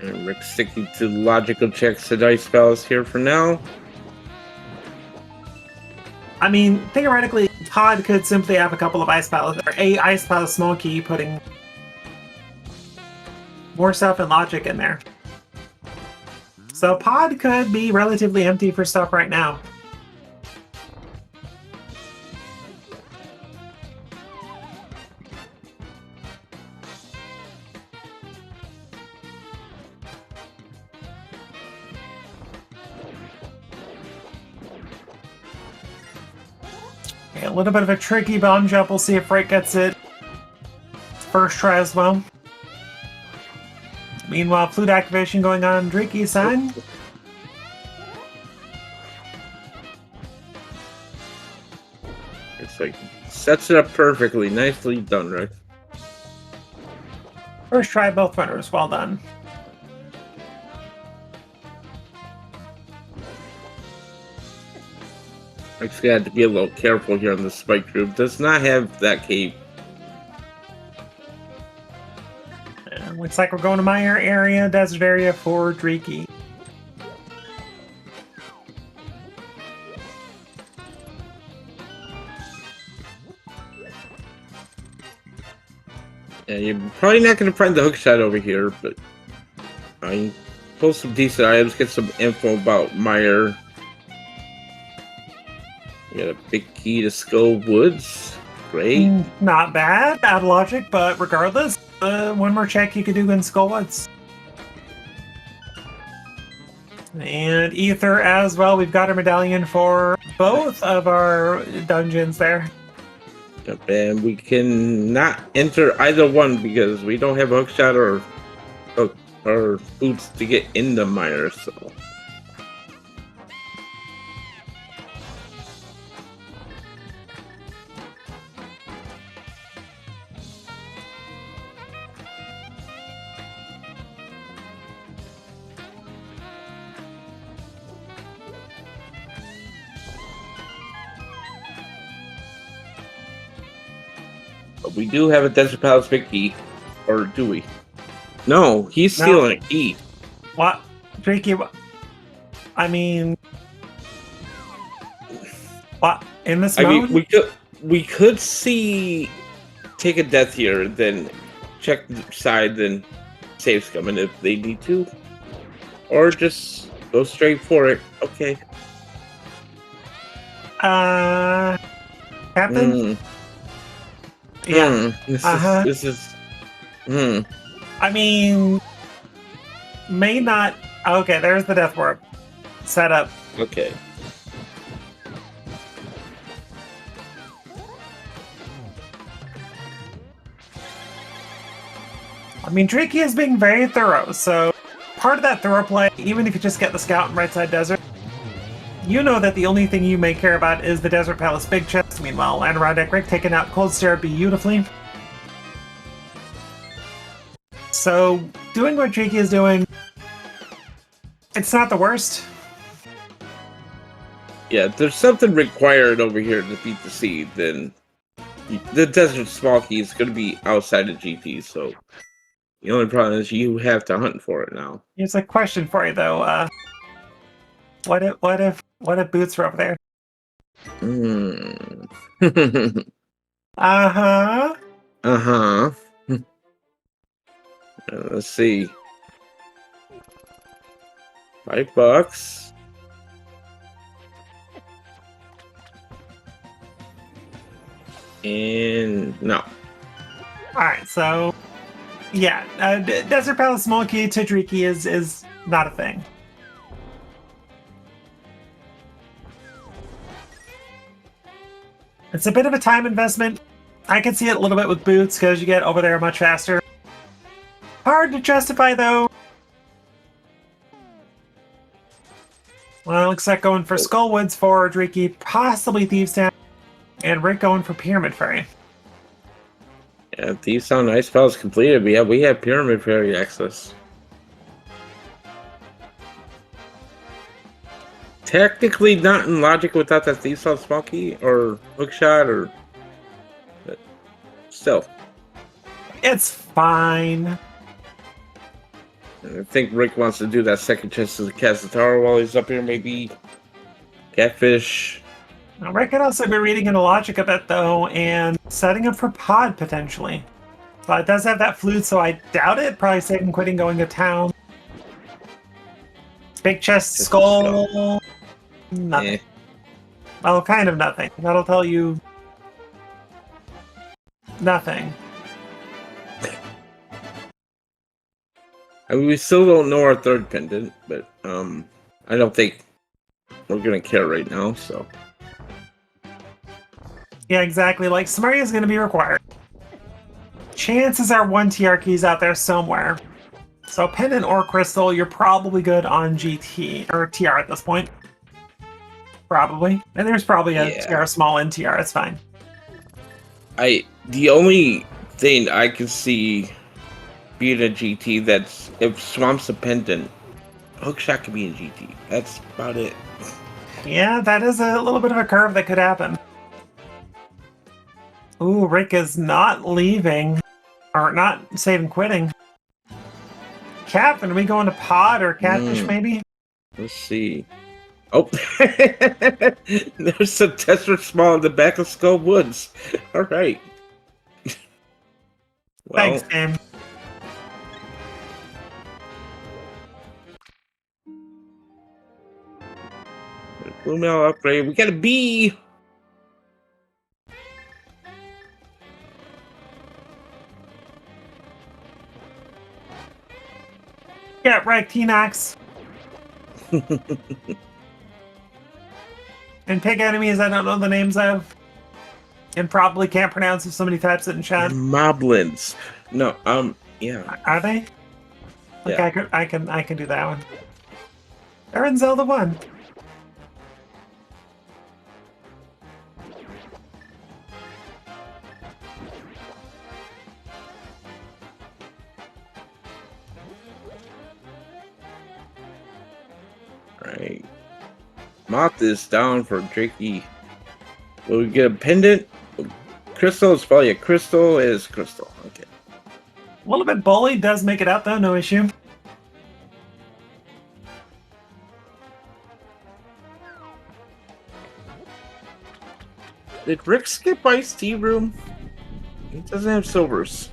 And Rick sticking to logical checks at Ice Palace here for now.
I mean, theoretically, Pod could simply have a couple of Ice Palace, or a Ice Palace small key, putting more stuff and logic in there. So Pod could be relatively empty for stuff right now. A little bit of a tricky bomb jump. We'll see if Rick gets it first try as well. Meanwhile, flute activation going on Drake's side.
It's like sets it up perfectly. Nicely done, Rick.
First try, both winners. Well done.
Actually, I had to be a little careful here on the spike group. Does not have that cape.
Looks like we're going to my area, desert area for Dreaky.
Yeah, you're probably not going to find the hookshot over here, but I pull some decent items, get some info about Meyer. We got a big key to Skull Woods. Great.
Not bad, out of logic, but regardless, one more check you could do in Skullwoods. And Ether as well. We've got a medallion for both of our dungeons there.
And we cannot enter either one because we don't have a hookshot or boots to get in the mire, so. But we do have a Desert Palace big key, or do we? No, he's stealing a key.
What? Tricky. I mean, what? In this mode?
mean, we could see take a death here, then check the side, then save Scummin if they need to, or just go straight for it. Okay.
Captain. Yeah.
This is.
I mean, may not. Okay, there's the death warp set up.
Okay.
I mean, Tricky is being very thorough, so part of that thorough play, even if you just get the scout in right side desert, you know that the only thing you may care about is the Desert Palace big chest. Meanwhile, Adirondack Rick taking out Cold Stare beautifully. So, doing what Tricky is doing, it's not the worst.
Yeah, if there's something required over here to beat the seed, then the Desert Small Key is going to be outside of GT, so the only problem is you have to hunt for it now.
Here's a question for you, though. What if boots were over there? Uh-huh.
Uh-huh. Let's see. $5. And no.
Alright, so yeah, Desert Palace Small Key to Dreaky is not a thing. It's a bit of a time investment. I can see it a little bit with boots because you get over there much faster. Hard to justify though. Well, looks like going for Skullwoods for Dreaky, possibly Thieves Town, and Rick going for Pyramid Fairy.
Yeah, Thieves Town Ice Spells completed. We have Pyramid Fairy access. Technically not in logic without that Thieves Town Small Key or Hookshot or... But still.
It's fine.
I think Rick wants to do that second chest to the Tower while he's up here, maybe. Catfish.
Now, Rick could also be reading into logic a bit, though, and setting up for Pod, potentially. But it does have that flute, so I doubt it. Probably saving quitting going to town. Big chest, skull... Nothing. Well, kind of nothing. That'll tell you... nothing.
I mean, we still don't know our third pendant, but I don't think we're gonna care right now, so.
Yeah, exactly. Like, Samaria is gonna be required. Chances are one TR key's out there somewhere. So, pendant or crystal, you're probably good on GT, or TR at this point. Probably. And there's probably a TR small in TR, it's fine.
The only thing I can see be in a GT. That's if Swamp's a pendant. Hookshot could be in GT. That's about it.
Yeah, that is a little bit of a curve that could happen. Ooh, Rick is not leaving. Or not saving quitting. Captain, are we going to Pod or Catfish maybe?
Let's see. Oh, there's some Tesla Small in the back of Skull Woods. All right. Well,
Thanks, game.
Blue Mail upgrade. We got a B.
Yeah, right, T-Nox. And pig enemies I don't know the names of. And probably can't pronounce if somebody types it in chat.
Moblins. No, yeah.
Are they? Like
Yeah.
I can do that one. They're in Zelda 1.
Right. Moth is down for Drakey. Will we get a pendant? Crystal is probably a crystal. Is crystal. Okay.
A little bit bully, does make it out though, no issue.
Did Rick skip Ice Tea Room? He doesn't have silvers.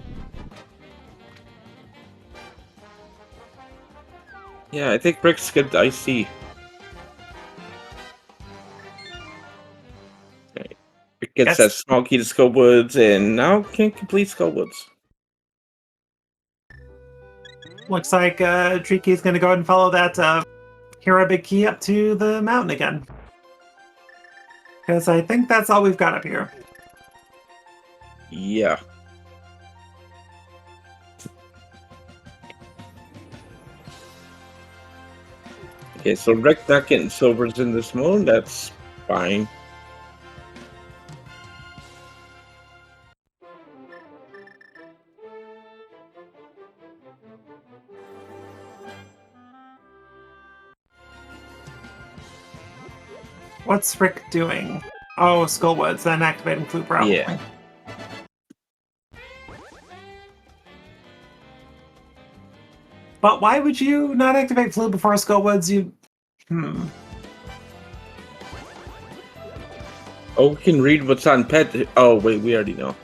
Yeah, I think Rick skipped Ice Tea. Okay. Rick gets that small key to Skull Woods and now can't complete Skull Woods.
Looks like Triki's going to go ahead and follow that Hero Big Key up to the mountain again. Because I think that's all we've got up here.
Yeah. Okay, so Rick not getting silvers in this mode, that's fine.
What's Rick doing? Oh, Skullwoods, then activating Flute probably.
Yeah.
But why would you not activate Flute before Skullwoods?
Oh, we can read what's on pet. Oh, wait, we already know.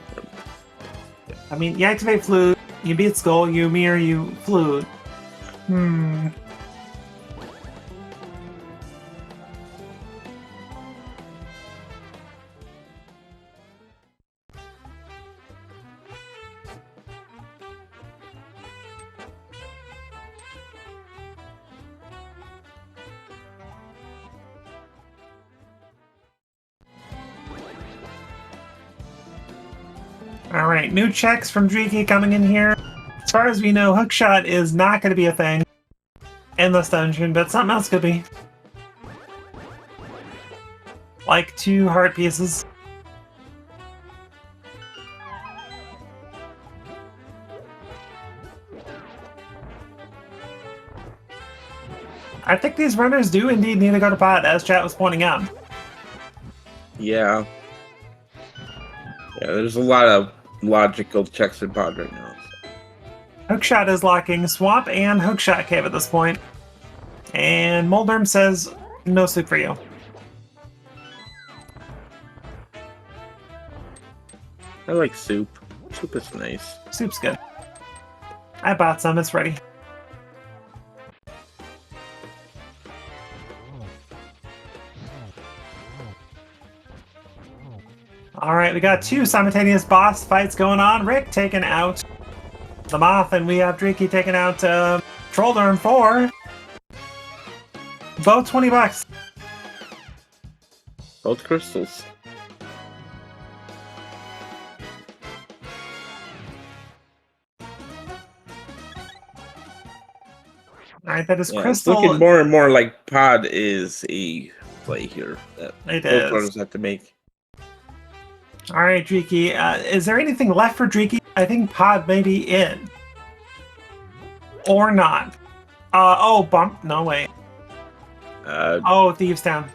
I mean, you activate Flute, you beat Skull, you mirror, you Flute. Alright, new checks from Driki coming in here. As far as we know, Hookshot is not going to be a thing in this dungeon, but something else could be. Like 2 heart pieces. I think these runners do indeed need to go to pot, as chat was pointing out.
Yeah. Yeah, there's a lot of logical checks in pod right now. So.
Hookshot is locking Swamp and Hookshot Cave at this point. And Moldurm says, no soup for you.
I like soup. Soup is nice.
Soup's good. I bought some, it's ready. Alright, we got 2 simultaneous boss fights going on. Rick taking out the Moth, and we have Driki taking out Trolldurm 4. Both $20.
Both crystals.
Alright, that is
yeah,
Crystal.
It's looking more and more like pod is a play here that both runners have to make.
Alright, Driki. Is there anything left for Driki? I think pod may be in. Or not. Oh, bump. No, wait. Oh, Thieves Town.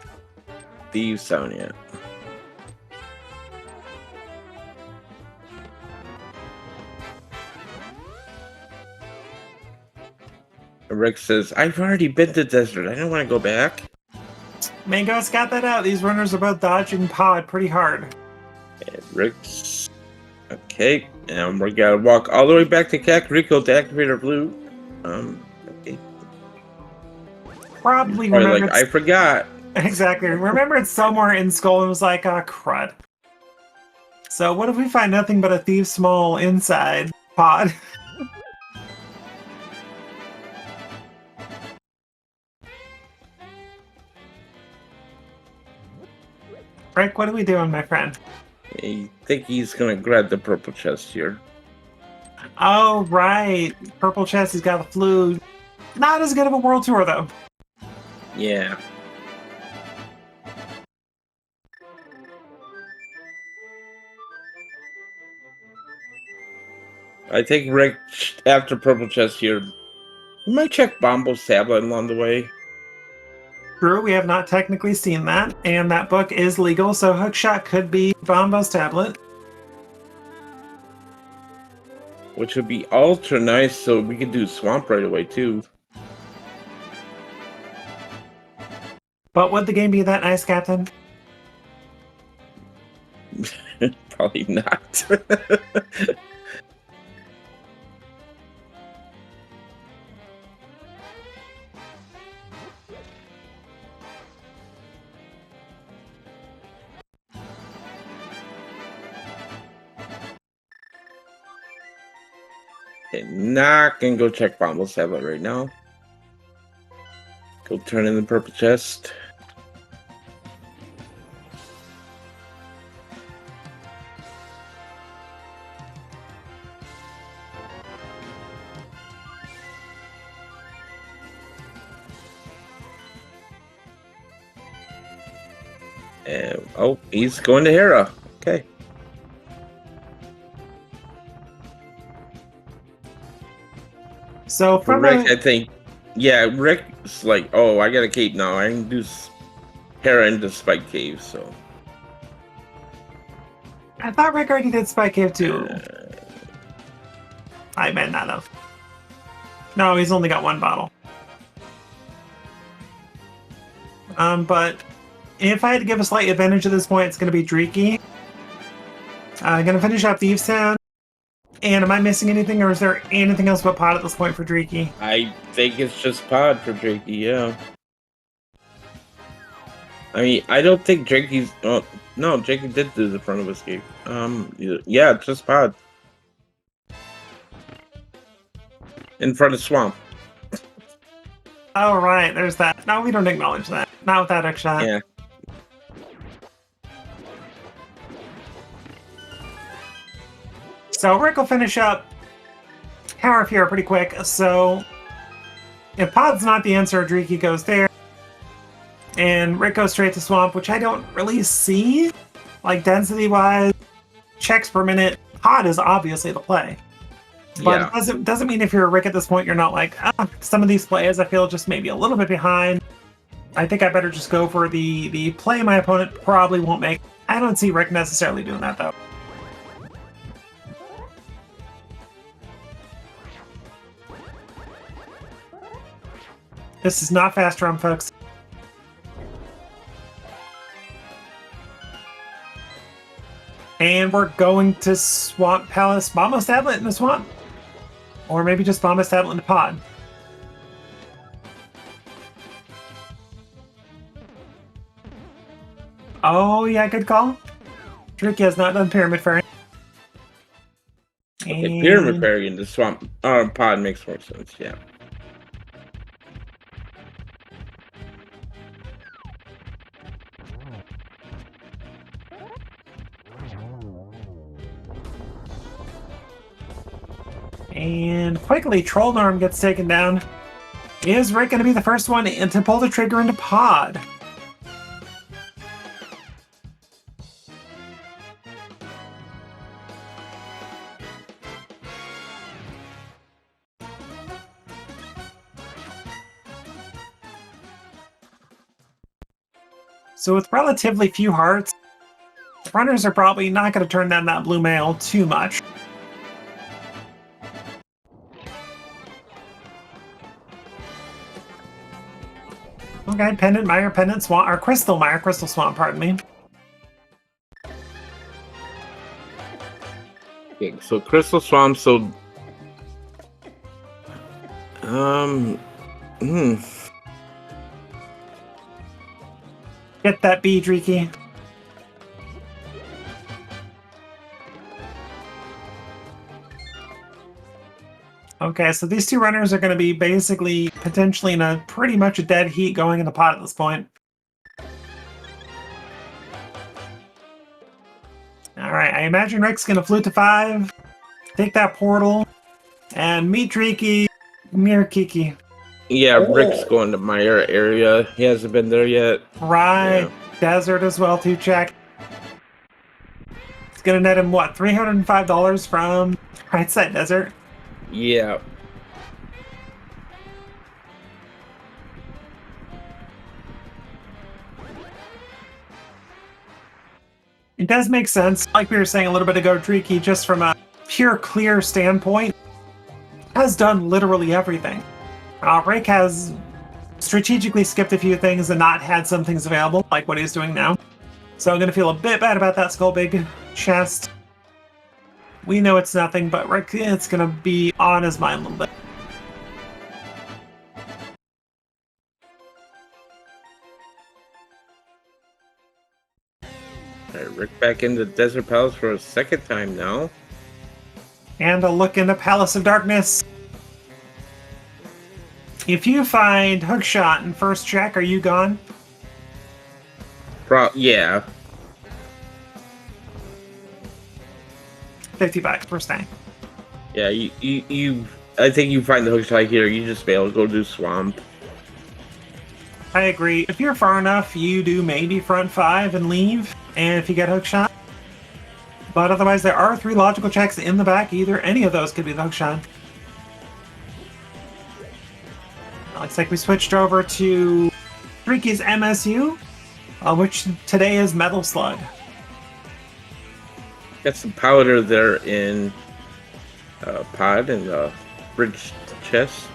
Thieves Town, yeah. Rick says, I've already been to desert. I don't want to go back.
Mango got that out. These runners are both dodging pod pretty hard.
And Rick's... Okay, and we're gonna walk all the way back to Kakariko to activate our blue. Okay.
Probably
Probably
remember
like, I forgot.
Exactly. Remember it's somewhere in Skull and was like, ah, crud. So what if we find nothing but a Thieves Small inside pod? Rick, what are we doing, my friend?
I think he's gonna grab the purple chest here.
Oh, right. Purple Chest has got the flu. Not as good of a world tour, though.
Yeah. I think Rick, after purple chest here, you might check Bombo's tablet along the way.
True, we have not technically seen that, and that book is legal, so Hookshot could be Bombo's tablet.
Which would be ultra nice, so we could do Swamp right away, too.
But would the game be that nice, Captain?
Probably not. Okay, not gonna go check Bombo's tablet right now. Go turn in the purple chest. And, oh, he's going to Hera. Okay.
So
For
from
Rick, I think, yeah, Rick's like, oh, I got a cape now. I can do Hera into Spike Cave, so.
I thought Rick already did Spike Cave too. I might not have. No, he's only got one bottle. But if I had to give a slight advantage at this point, it's going to be Dreaky. I'm going to finish up Thieves Town. And am I missing anything, or is there anything else but pod at this point for Dreaky?
I think it's just pod for Drakey, yeah. I mean, I don't think Drakey's... Oh, no, Drakey did do the front of escape. Yeah, it's just pod. In front of Swamp.
Oh, right, there's that. No, we don't acknowledge that. Not with that Hookshot.
Yeah.
So Rick will finish up Tower of Hero pretty quick. So if pod's not the answer, Dreaky goes there. And Rick goes straight to Swamp, which I don't really see. Like, density-wise, checks per minute, pod is obviously the play. But
Yeah.
it doesn't mean if you're a Rick at this point, you're not like, some of these plays I feel just maybe a little bit behind. I think I better just go for the play my opponent probably won't make. I don't see Rick necessarily doing that, though. This is not fast run, folks. And we're going to Swamp Palace Bombo's tablet in the swamp. Or maybe just Bombo's tablet in the pod. Oh, yeah, good call. Tricky has not done Pyramid Fairy.
Okay, Pyramid Fairy in the Swamp pod makes more sense, yeah.
And quickly, Troll Arm gets taken down. Is Rick going to be the first one to pull the trigger into pod? So with relatively few hearts, runners are probably not going to turn down that blue mail too much. Okay, Pendant Mire, Pendant Swamp, or Crystal Mire, Crystal Swamp, pardon me.
Okay, so Crystal Swamp, so...
Get that B, Dreaky. Okay, so these two runners are going to be basically potentially in a pretty much a dead heat going in the pot at this point. Alright, I imagine Rick's going to flute to 5, take that portal, and meet Dreaky near Kiki.
Yeah, Rick's going to my area. He hasn't been there yet.
Right,
Yeah.
Desert as well too, check. It's going to net him, what, $305 from Right Side Desert?
Yeah.
It does make sense. Like we were saying a little bit ago, Dreaky, just from a pure clear standpoint, has done literally everything. Rick has strategically skipped a few things and not had some things available, like what he's doing now. So I'm going to feel a bit bad about that Skull Big chest. We know it's nothing, but Rick, it's going to be on his mind a little bit.
Alright, Rick back into Desert Palace for a second time now.
And a look into Palace of Darkness. If you find Hookshot in first check, are you gone?
Yeah.
50 bucks per stang.
Yeah, you I think you find the hookshot here, you just be able to go do Swamp.
I agree. If you're far enough, you do maybe front 5 and leave, and if you get Hookshot. But otherwise, there are 3 logical checks in the back. Either any of those could be the Hookshot. Looks like we switched over to Dreaky's MSU, which today is Metal Slug.
Got some powder there in pod and bridge chest.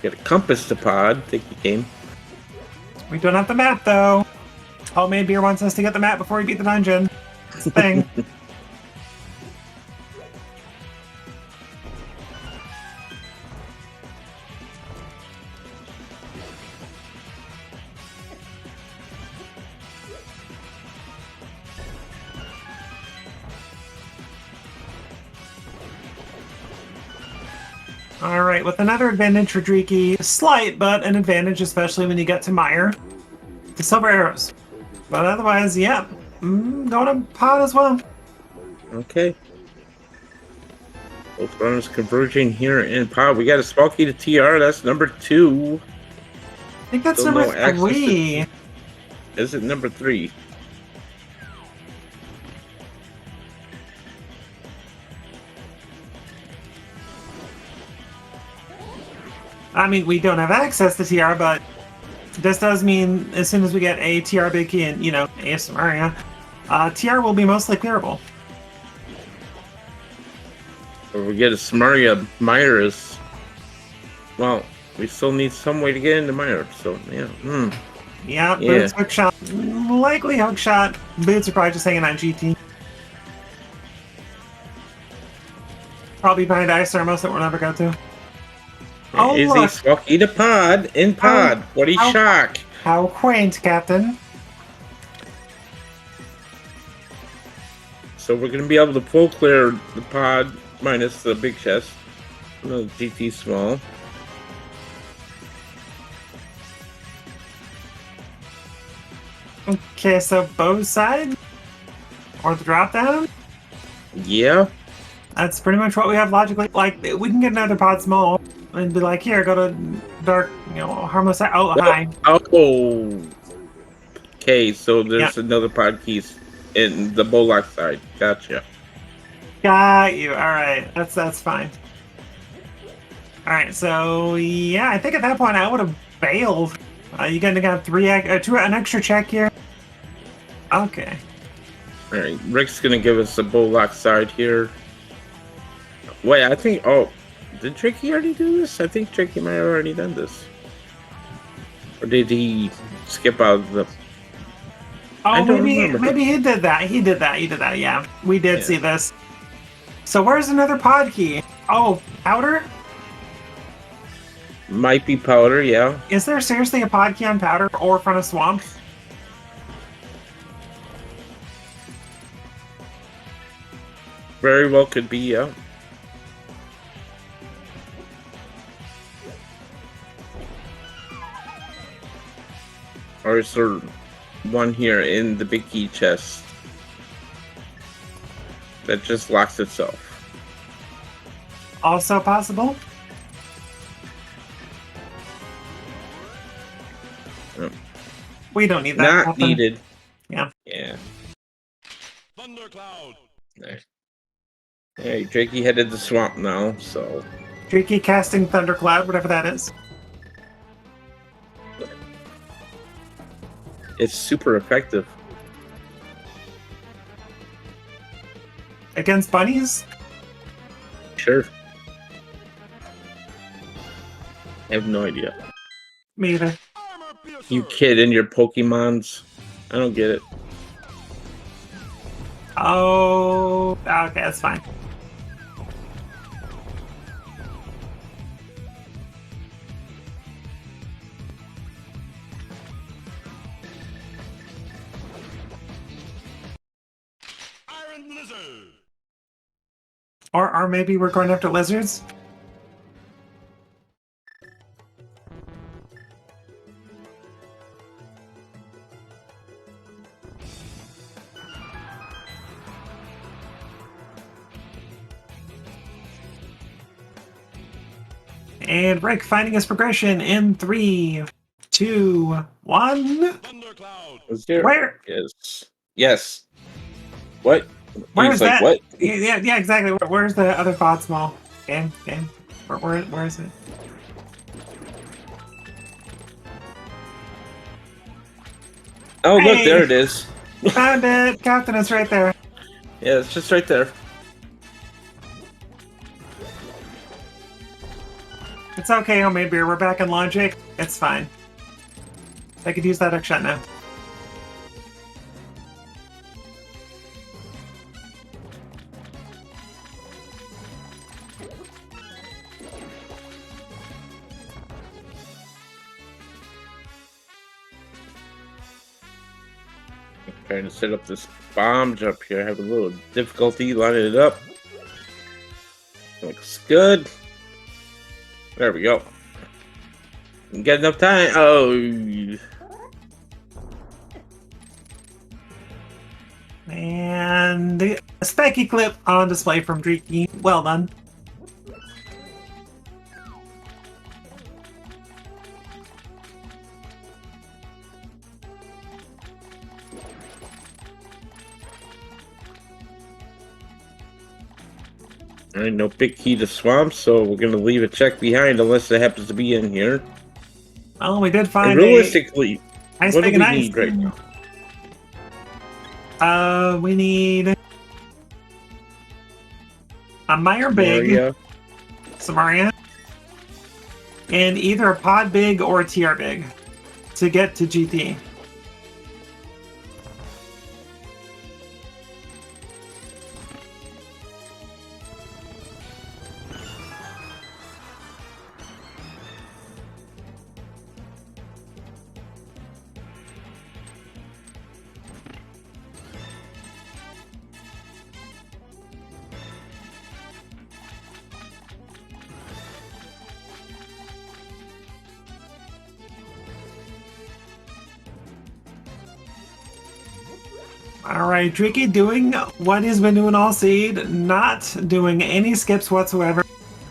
Got a compass to pod. Take the game.
We don't have the map, though. Homemade Beer wants us to get the map before we beat the dungeon. It's a thing. Alright, with another advantage for Dreaky, slight, but an advantage, especially when you get to Mire. The Silver Arrows. But otherwise, yeah, going to pot as well.
Okay. Both runners converging here in pod. We got a small key to TR, that's number 2.
I think that's number 3.
Is it number 3?
I mean, we don't have access to TR, but this does mean as soon as we get a TR big key and, ASMR, TR will be mostly clearable.
Or we get a Samaria Myers. Well, we still need some way to get into Myers, so yeah.
Yeah, Boots, Hookshot. Likely Hookshot. Boots are probably just hanging on GT. Probably behind Ice Thermos that we'll never go to. Oh,
Is
look.
he walking to pod? In pod. What a shock.
How quaint, Captain.
So we're going to be able to full clear the pod minus the big chest. No GT small.
Okay, so both side? Or the drop down?
Yeah.
That's pretty much what we have logically. Like, we can get another pod small and be like, here, go to dark, harmless. Oh, hi.
Oh. Okay, so there's another pod keys in the Bollock side. Gotcha.
Got you. All right. That's fine. All right. So, yeah, I think at that point I would have bailed You gonna have an extra check here? Okay.
Alright, Rick's gonna give us a Bullock side here. Wait, I think... Oh, did Tricky already do this? I think Tricky might have already done this. Or did he skip out of the...
Oh, maybe he did that. He did that, yeah. We did see this. So where's another pod key? Oh, powder?
Might be powder, yeah.
Is there seriously a pod key on powder or front of swamp?
Very well could be, yeah. Or is there one here in the big key chest that just locks itself?
Also possible. We don't need that.
Not needed.
Yeah.
Yeah.
Thundercloud.
Nice. Hey, Drakey headed the swamp now, so...
Drakey casting Thundercloud, whatever that is.
It's super effective.
Against bunnies?
Sure. I have no idea.
Me either.
You kid and your Pokemons. I don't get it.
Oh, okay, that's fine.
Iron Lizard.
Or maybe we're going after lizards? And Rick finding his progression in 3, 2, 1.
Was there?
Where?
Yes. Yes. What?
Where's
like,
that?
What?
Yeah, exactly. Where's the other pod small? Game. Where is it?
Oh,
Hey!
look, there it is.
Found it! Captain, it's right there.
Yeah, it's just right there.
It's okay, homemade beer. We're back in logic. It's fine. I could use that extra now.
I'm trying to set up this bomb jump here. I have a little difficulty lining it up. Looks good. There we go. Get enough time. Oh.
And a spiky clip on display from Dreaky. Well done.
Alright, no big key to swamp, so we're gonna leave a check behind unless it happens to be in here.
Well, we did find
and realistically,
nice
what do
big
we
and
need right now?
We need a Meyer Big, Samaria, and either a Pod Big or a TR Big to get to GT. Alright, Tricky doing what he's been doing all seed, not doing any skips whatsoever,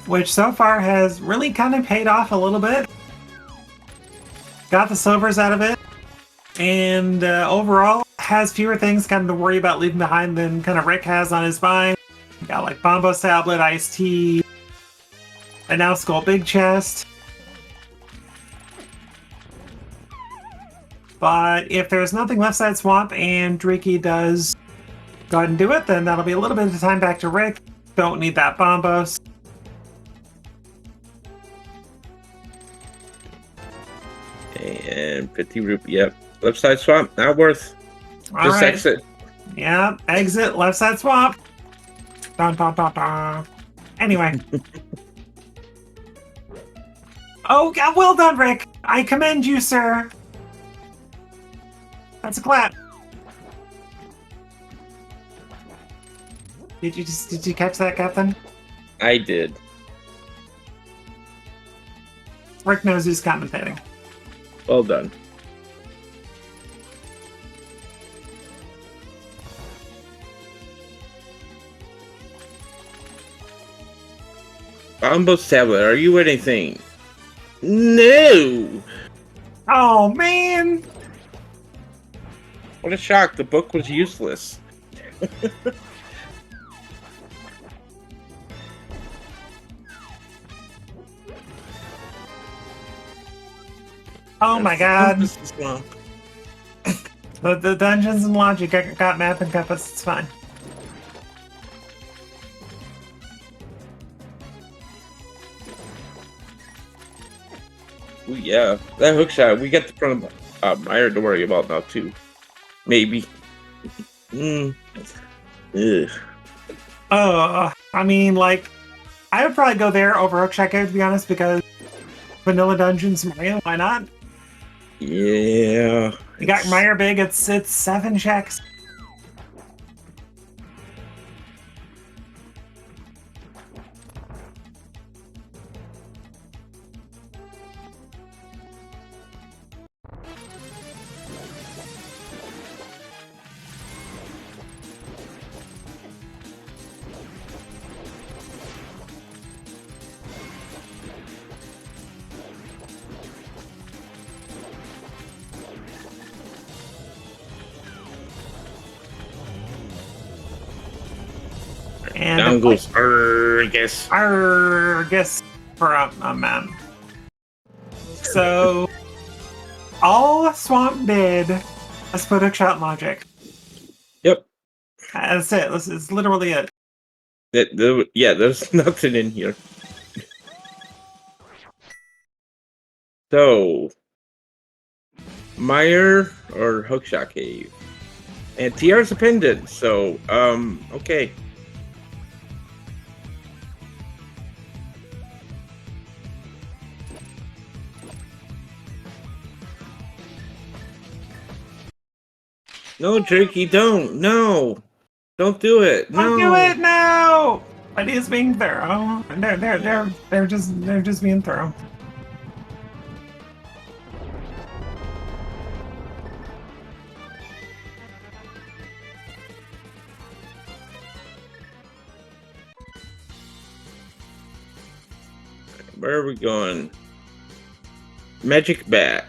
which so far has really kind of paid off a little bit. Got the silvers out of it, and overall has fewer things kind of to worry about leaving behind than kind of Rick has on his mind. Got like Bombo's Tablet, Iced Tea, and now Skull Big Chest. But if there's nothing left side swamp and Dreaky does go ahead and do it, then that'll be a little bit of time back to Rick. Don't need that Bombos.
And 50 rupee. Yep. Left side swamp. Not worth.
All
Just
right.
exit.
Yeah, exit, left side swamp. Dun, dun, dun, dun. Anyway. Oh, well done, Rick. I commend you, sir. That's a clap. Did you catch that, Captain?
I did.
Rick knows who's commentating.
Well done. Bombos tablet, are you anything? No!
Oh, man.
What a shock. The book was useless.
Oh, my God.
This is wrong.
The Dungeons and Logic got Map and Compass. It's fine.
Ooh, yeah, that hook shot. We got the front of Meyer to worry about now too. Maybe. Ugh.
I mean, like, I would probably go there over Hookshot Cave, to be honest, because Vanilla Dungeons, Mario, why not?
Yeah.
You got Meyer Big, it's 7 checks. And
Down goes Argus.
Argus for a man. So, all Swamp did was put Hookshot Logic.
Yep.
That's it. This is literally it.
Yeah, there's nothing in here. So, Meyer or Hookshot Cave? And TR's a pendant, so, okay. No, Jerky, don't. No. Don't do it. No.
Don't do it now! But he's being thorough. They're just being thorough.
Where are we going? Magic Bat.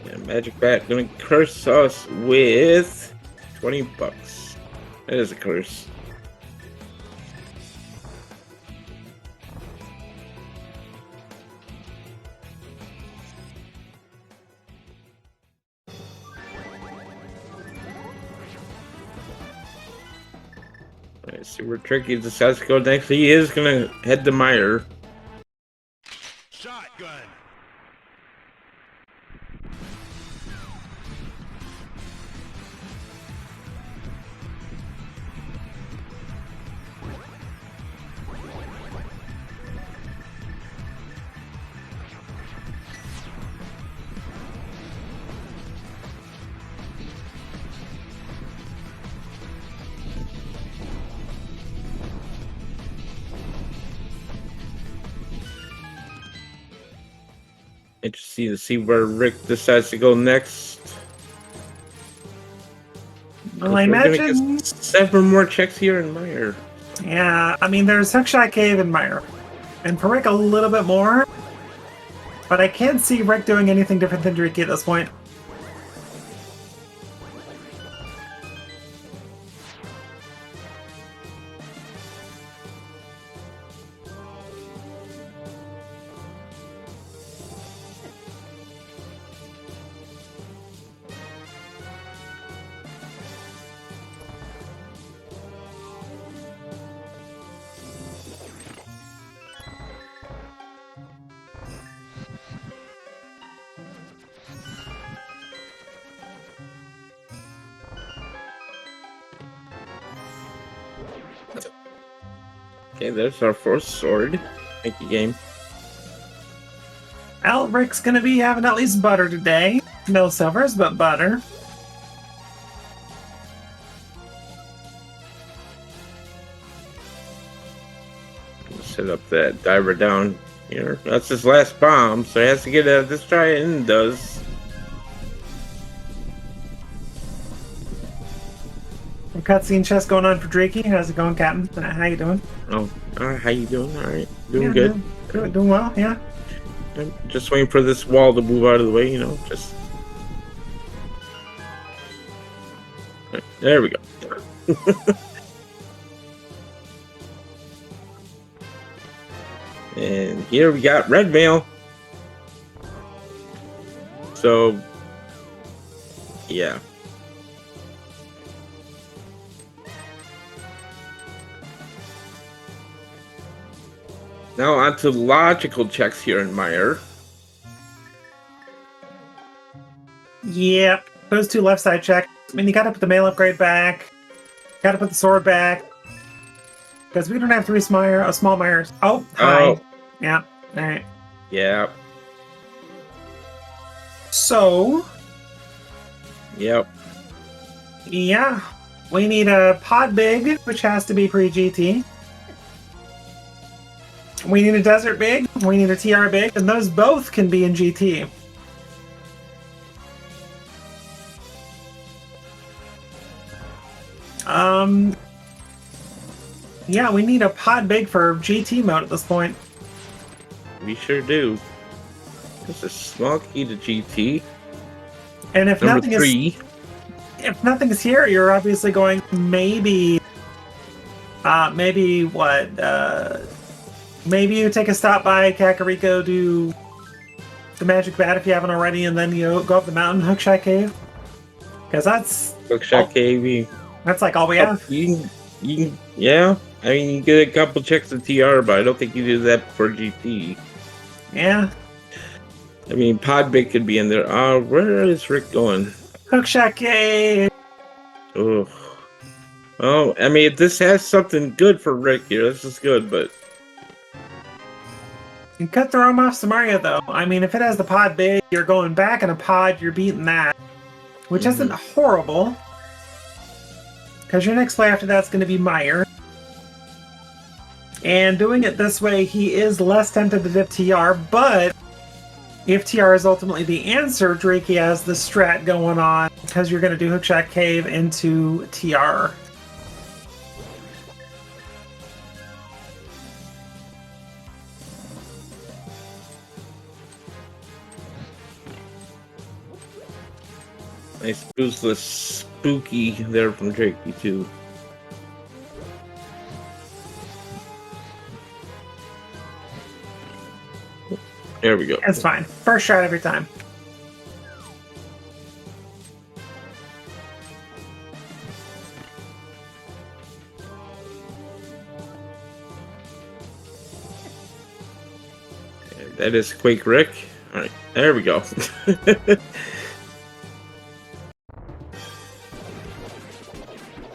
Yeah, Magic Bat gonna curse us with $20. That is a curse. Let's see where Tricky decides to go next. He is gonna head to Meyer.
Shotgun.
Interesting to see where Rick decides to go next.
Well, I
We're gonna
imagine.
get 7 more checks here in Meyer.
Yeah, I mean, there's Hookshot Cave and Meyer. And for Rick, a little bit more. But I can't see Rick doing anything different than Driki at this point.
Okay, there's our first sword. Thank you, game.
Well, Rick's gonna be having at least butter today. No silvers, but butter.
Set up that diver down here. That's his last bomb, so he has to get out of this try, and does.
Cutscene chest going on for Drakey. How's it going, Captain? How you doing?
Oh, how you doing? All right, doing
Yeah,
good.
Doing well, yeah.
I'm just waiting for this wall to move out of the way, you know, just... There we go. And here we got red mail. So, yeah. Now on to logical checks here in Meyer.
Yep, those two left side checks. I mean, you gotta put the mail upgrade back. Gotta put the sword back. Because we don't have three small Myers. Oh, hi.
Oh.
Yeah, alright.
Yeah.
So,
Yep.
yeah, we need a pod big, which has to be pre-GT. We need a desert big, we need a TR big, and those both can be in GT. Yeah, we need a pod big for GT mode at this point.
We sure do. There's a small key to GT.
And if
Number
nothing
3.
if nothing is here, you're obviously going maybe maybe you take a stop by Kakariko, do the Magic Bat if you haven't already, and then you go up the mountain, Hookshot Cave. Because that's
Hookshot Cave.
That's like all we have.
You can, yeah. I mean, you get a couple checks of TR, but I don't think you do that for GT.
Yeah.
I mean, Podbig could be in there. Where is Rick going?
Hookshot Cave.
Oh. Oh, I mean, if this has something good for Rick here, this is good, but...
You cut the arm off Samaria, though. I mean, if it has the pod big, you're going back in a pod, you're beating that. Which isn't horrible. Because your next play after that's going to be Meyer. And doing it this way, he is less tempted to dip TR, but if TR is ultimately the answer, Drakey has the strat going on, because you're going to do Hookshot Cave into TR.
Nice boostless spooky there from Drakey, too. There we go.
That's fine. First shot every time.
That is Quake Rick. Alright, there we go.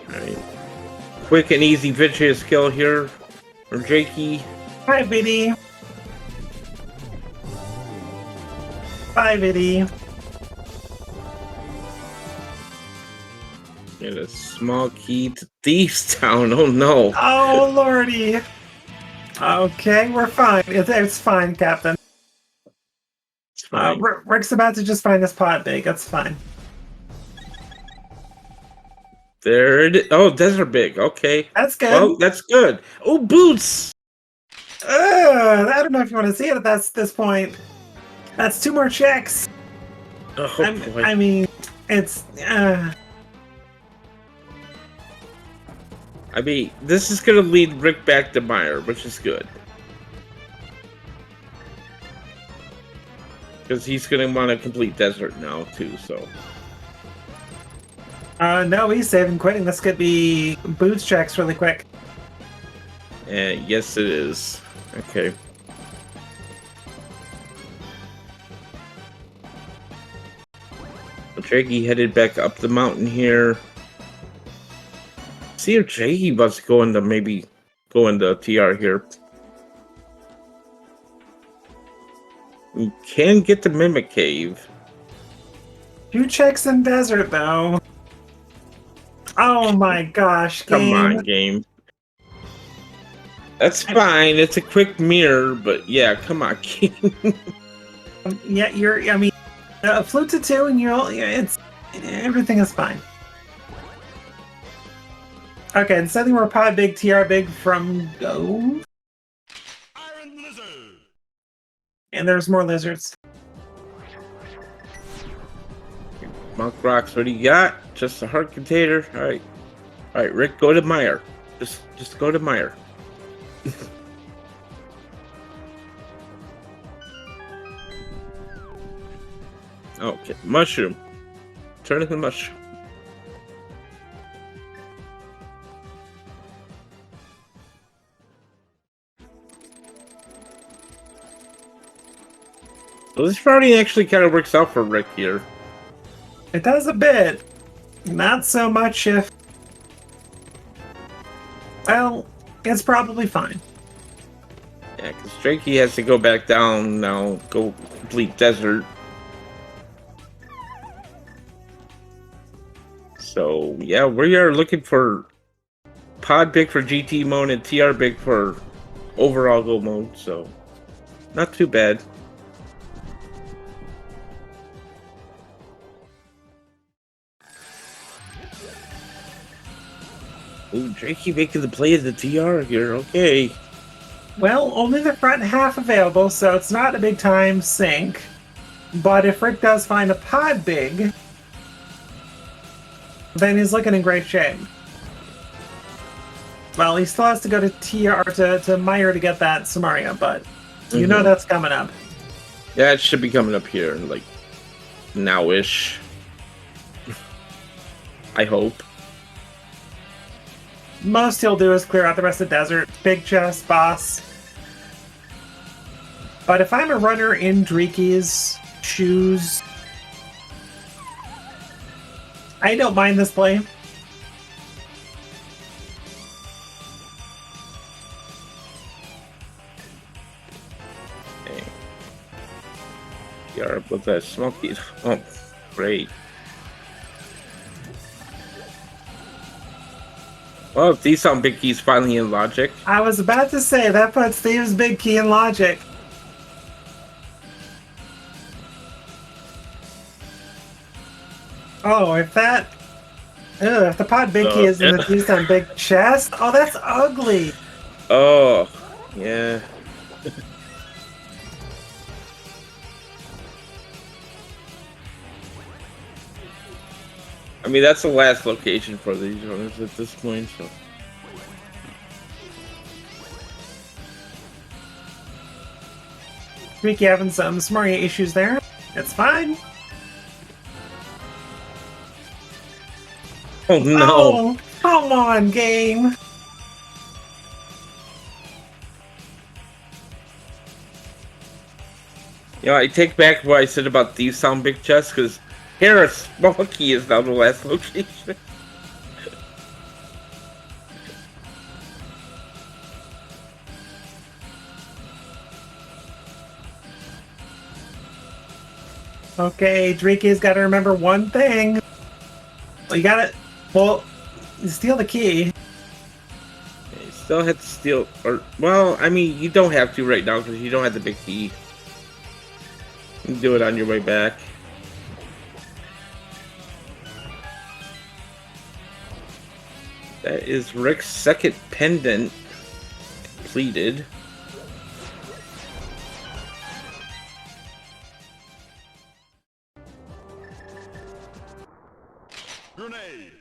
Alright. Quick and easy vicious kill here from Drakey.
Hi, Biddy. Bye, Biddy.
Get a small key to Thieves Town. Oh no.
Oh, lordy. Okay, we're fine. It's fine, Captain.
It's fine.
Rick's about to just find this pot big. That's fine.
There it is. Oh, Desert Big. Okay.
That's good.
Well, that's good. Oh, boots.
I don't know if you want to see it at this point. That's 2 more checks.
Oh, boy.
I mean, it's.
I mean, this is going to lead Rick back to Meyer, which is good. Because he's going to want to complete Desert now, too, so.
No, he's saving quitting. This could be boots checks really quick.
Yes, it is. Okay. Jakey headed back up the mountain here. See if Jakey wants to go into TR here. We can get the Mimic Cave.
2 checks in Desert, though. Oh my gosh, game.
Come on, game. That's fine. It's a quick mirror, but yeah, come on, game.
Yeah, I mean, flute to 2 and everything is fine. Okay, and suddenly we're pod big, TR big from Go.
Iron Lizard.
And there's more lizards.
Monk Rocks, what do you got? Just a heart container? Alright. Alright, Rick, go to Meyer. Just go to Meyer. Okay, mushroom. Turn it to mushroom. So this party actually kind of works out for Rick here.
It does a bit. Not so much if... Well, it's probably fine.
Yeah, because Drakey has to go back down now, go complete Desert. So, yeah, we are looking for pod big for GT mode and TR big for overall go mode, so not too bad. Ooh, Drakey making the play of the TR here, okay.
Well, only the front half available, so it's not a big time sink. But if Rick does find a pod big, then he's looking in great shape. Well, he still has to go to TR to Meyer to get that Samaria, but you know that's coming up.
Yeah, it should be coming up here, like, now-ish. I hope.
Most he'll do is clear out the rest of the desert. Big chest, boss. But if I'm a runner in Dreeky's shoes, I don't mind this play.
Okay. TR with that smoky. Oh, great. Well, these sound big keys finally in logic.
I was about to say, that puts Steve's big key in logic. Oh, if the pod big key is in the Tucson big chest, oh, that's ugly.
Oh, yeah. I mean, that's the last location for these runners at this point, so.
Ricky having some Samaria issues there. It's fine.
Oh no!
Oh, come on, game.
You know, I take back what I said about these sound big chests, because Harris Smokey is now the last location.
Okay, Dreeky's got to remember one thing. Well, you gotta... Well, you steal the key.
You still have to steal... Or, well, I mean, you don't have to right now, because you don't have the big key. You can do it on your way back. That is Rick's second pendant completed.
Grenade.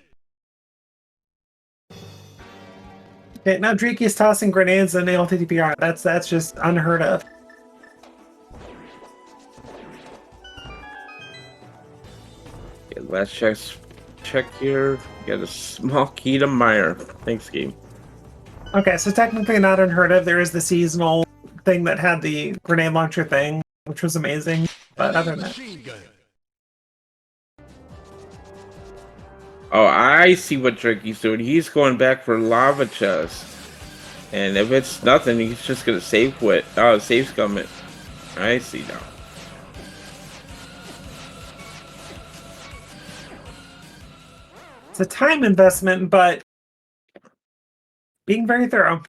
Okay, now Drake's tossing grenades in ALTTPR. That's just unheard of.
Okay, last check here. Got a small key to Meyer. Thanks, game.
Okay, so technically not unheard of. There is the seasonal thing that had the grenade launcher thing, which was amazing. But other than that,
Machine gun.
Oh, I see what Drake's doing. He's going back for lava chest. And if it's nothing, he's just gonna save quit. Oh, save scum it. I see now.
it's a time investment, but being very thorough.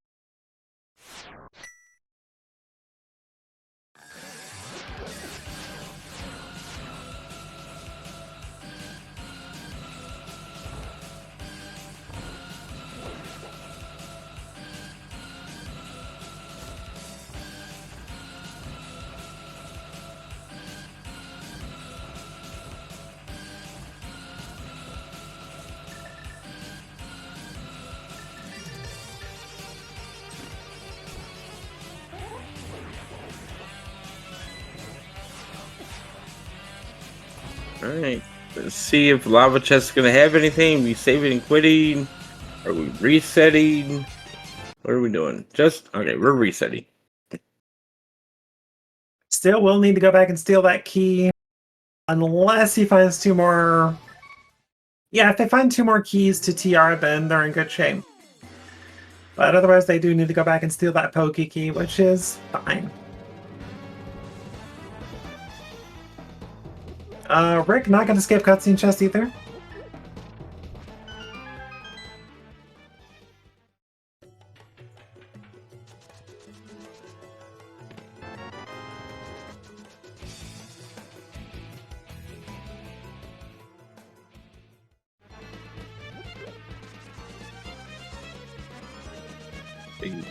Alright. Let's see if lava chest is gonna have anything. We saving and quitting? Are we resetting? What are we doing? Okay, we're resetting.
Still, we'll need to go back and steal that key. Unless he finds two more... Yeah, if they find two more keys to TR, then they're in good shape. But otherwise, they do need to go back and steal that Pokey key, which is fine. Rick, not going to skip cutscene chest either.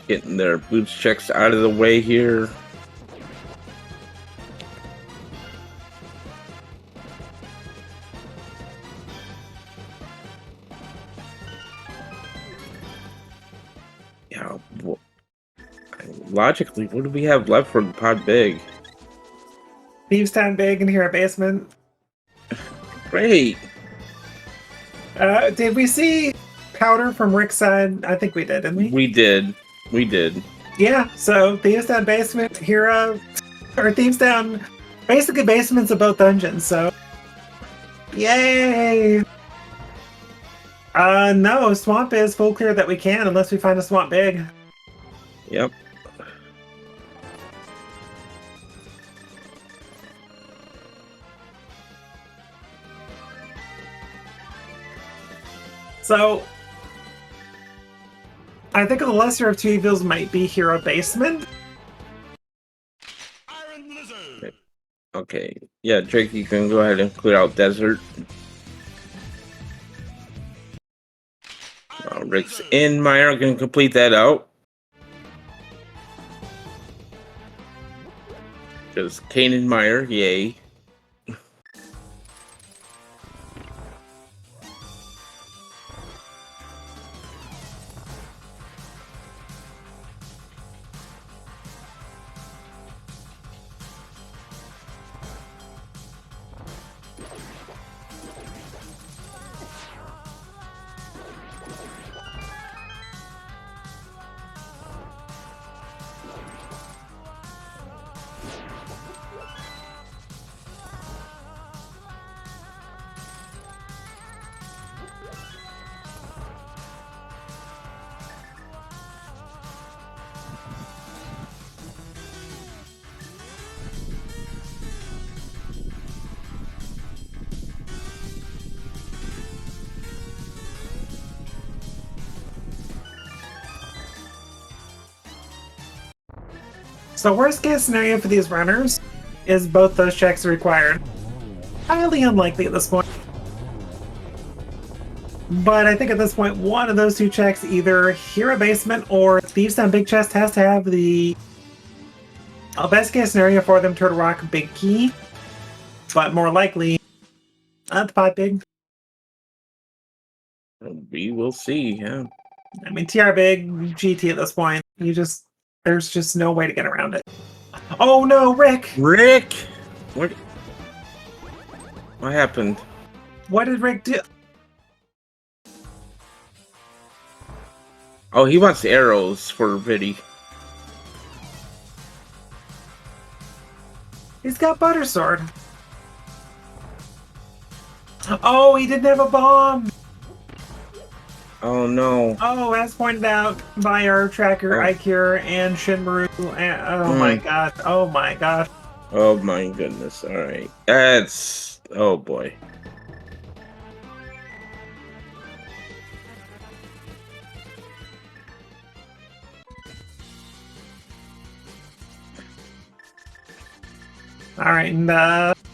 Getting their boots checks out of the way here. Yeah, logically, what do we have left for the pod big?
Thieves Town Big in here at basement.
Great.
Did we see powder from Rick's side? I think we did, didn't we?
We did. We did.
Yeah, so Thieves Town Basement, Hero, or Thieves Town, basically basements of both dungeons, so. Yay! No, Swamp is full clear that we can, unless we find a Swamp Big.
Yep.
So, I think the lesser of two evils might be Hero Basement.
Iron Lizard.
Okay. Yeah, Drake, you can go ahead and clear out Desert. Rick's in. Meyer can complete that out. Because Kane and Meyer, yay.
So worst case scenario for these runners is both those checks are required. Highly unlikely at this point. But I think at this point, one of those two checks, either Hero Basement or Thieves Down Big Chest, has to have the best case scenario for them, Turtle Rock Big Key. But more likely, the Pot Big.
We will see, yeah.
I mean, TR Big, GT at this point. There's just no way to get around it. Oh no, Rick!
Rick! What happened?
What did Rick do?
Oh, he wants arrows for Viddy.
He's got Butter Sword. Oh, he didn't have a bomb!
Oh no.
Oh, as pointed out by our tracker, Ikure and Shinmaru. Oh my god. Oh my god.
Oh my goodness. Alright. That's... Oh boy.
Alright, and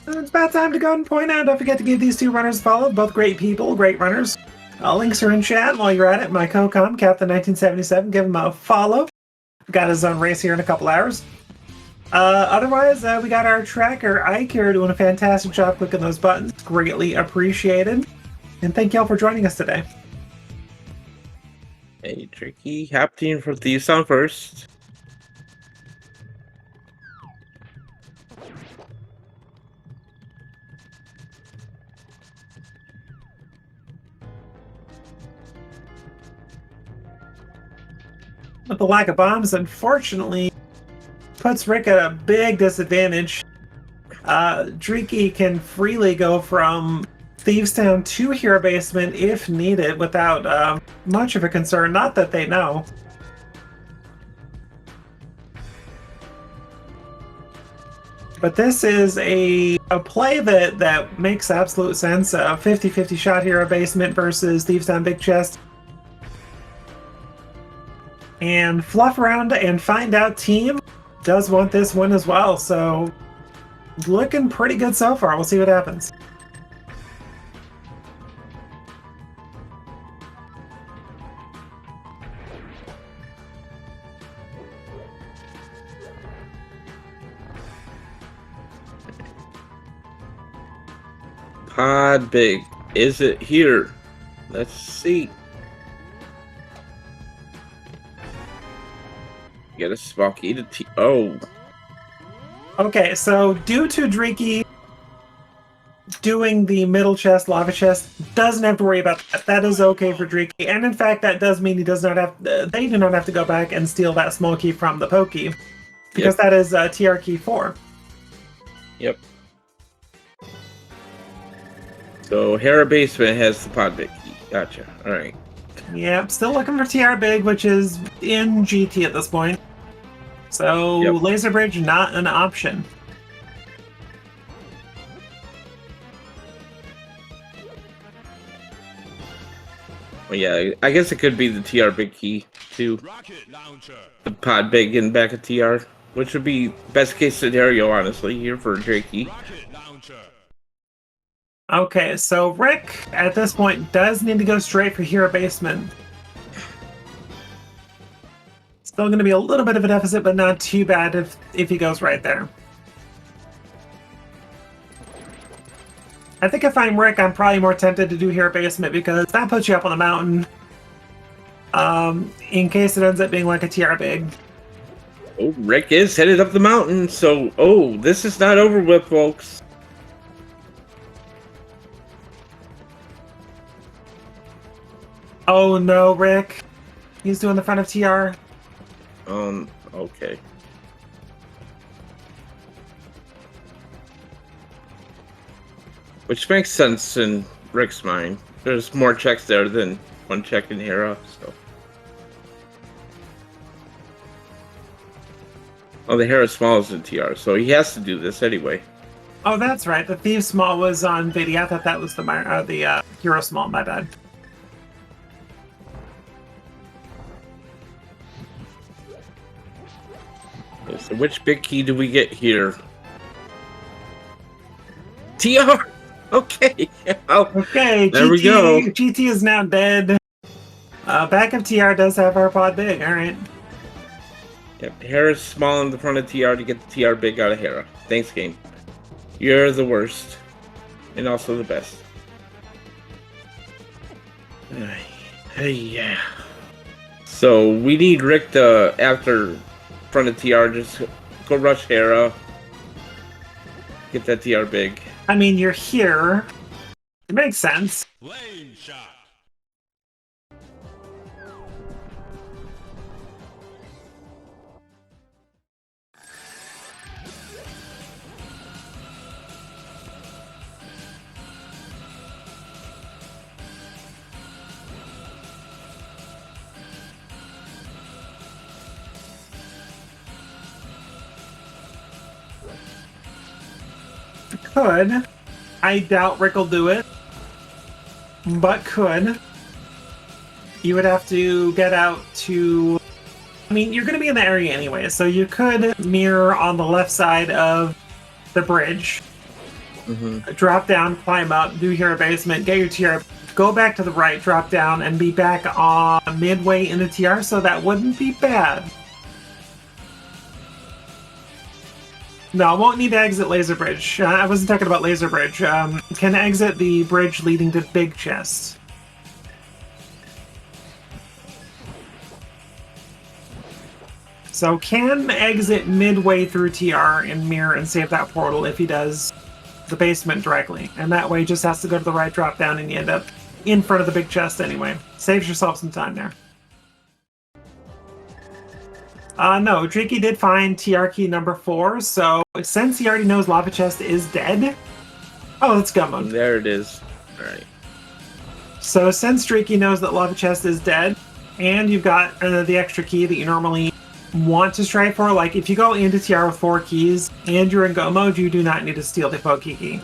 it's about time to go and point out. Don't forget to give these two runners a follow. Both great people, great runners. Links are in chat. While you're at it, my co-com, Captain1977, give him a follow. Got his own race here in a couple hours. Otherwise, we got our tracker, Ikure, doing a fantastic job clicking those buttons. Greatly appreciated. And thank y'all for joining us today.
Hey, Tricky. Hop team for Thieves Down first.
With the lack of bombs, unfortunately, puts Rick at a big disadvantage. Dreaky can freely go from Thieves Town to Hero Basement if needed without much of a concern. Not that they know. But this is a play that makes absolute sense. A 50-50 shot Hero Basement versus Thieves Town Big Chest. And Fluff around and find out team does want this win as well, so looking pretty good so far. We'll see what happens.
Pod Big. Is it here? Let's see. Get a Smoky to Oh.
Okay, so due to Dreaky doing the middle chest, lava chest, doesn't have to worry about that. That is okay for Dreaky, and in fact, that does mean he does not have. They do not have to go back and steal that small key from the Pokey, because that is TR key 4.
Yep. So Hera Basement has the Pod Big key. Gotcha. All right.
Yep. Still looking for TR Big, which is in GT at this point. So Laser Bridge not an option.
Well, yeah, I guess it could be the TR Big key too. The Pod Big in back of TR, which would be best case scenario, honestly, here for Drakey.
Okay, so Rick at this point does need to go straight for Hero Basement. Still going to be a little bit of a deficit, but not too bad if he goes right there. I think if I'm Rick, I'm probably more tempted to do Hero Basement because that puts you up on the mountain. In case it ends up being like a TR Big.
Oh, Rick is headed up the mountain, so this is not over with, folks.
Oh no, Rick. He's doing the front of TR.
Okay. Which makes sense in Rick's mind. There's more checks there than one check in Hera, so. Oh, the Hera Small is in TR, so he has to do this anyway.
Oh, that's right. The Thief Small was on video. I thought that was the Hero Small, my bad.
Okay, so which big key do we get here? TR! Okay. Well,
Okay,
there we go.
GT is now dead. Backup TR does have our pod big. All right.
Yep, Hera's small in the front of TR to get the TR big out of Hera. Thanks, game. You're the worst. And also the best. Hey, yeah. So we need Rick to, after front of TR, just go rush Hera. Get that TR big.
I mean, you're here. It makes sense.
Lane shot.
Could. I doubt Rick will do it. But could. You would have to get out to... I mean, you're going to be in the area anyway, so you could mirror on the left side of the bridge. Drop down, climb up, do Hero Basement, get your TR, go back to the right, drop down, and be back on midway in the TR, so that wouldn't be bad. No, won't need to exit Laser Bridge. I wasn't talking about Laser Bridge. Can exit the bridge leading to Big Chest. So can exit midway through TR and mirror and save that portal if he does the basement directly. And that way just has to go to the right, drop down, and you end up in front of the big chest anyway. Saves yourself some time there. No, Tricky did find TR key number 4, so since he already knows Lava Chest is dead... Oh, let's go, Mode.
There it is. Alright.
So since Tricky knows that Lava Chest is dead, and you've got the extra key that you normally want to strive for, like if you go into TR with 4 keys and you're in go mode, you do not need to steal the Poke key.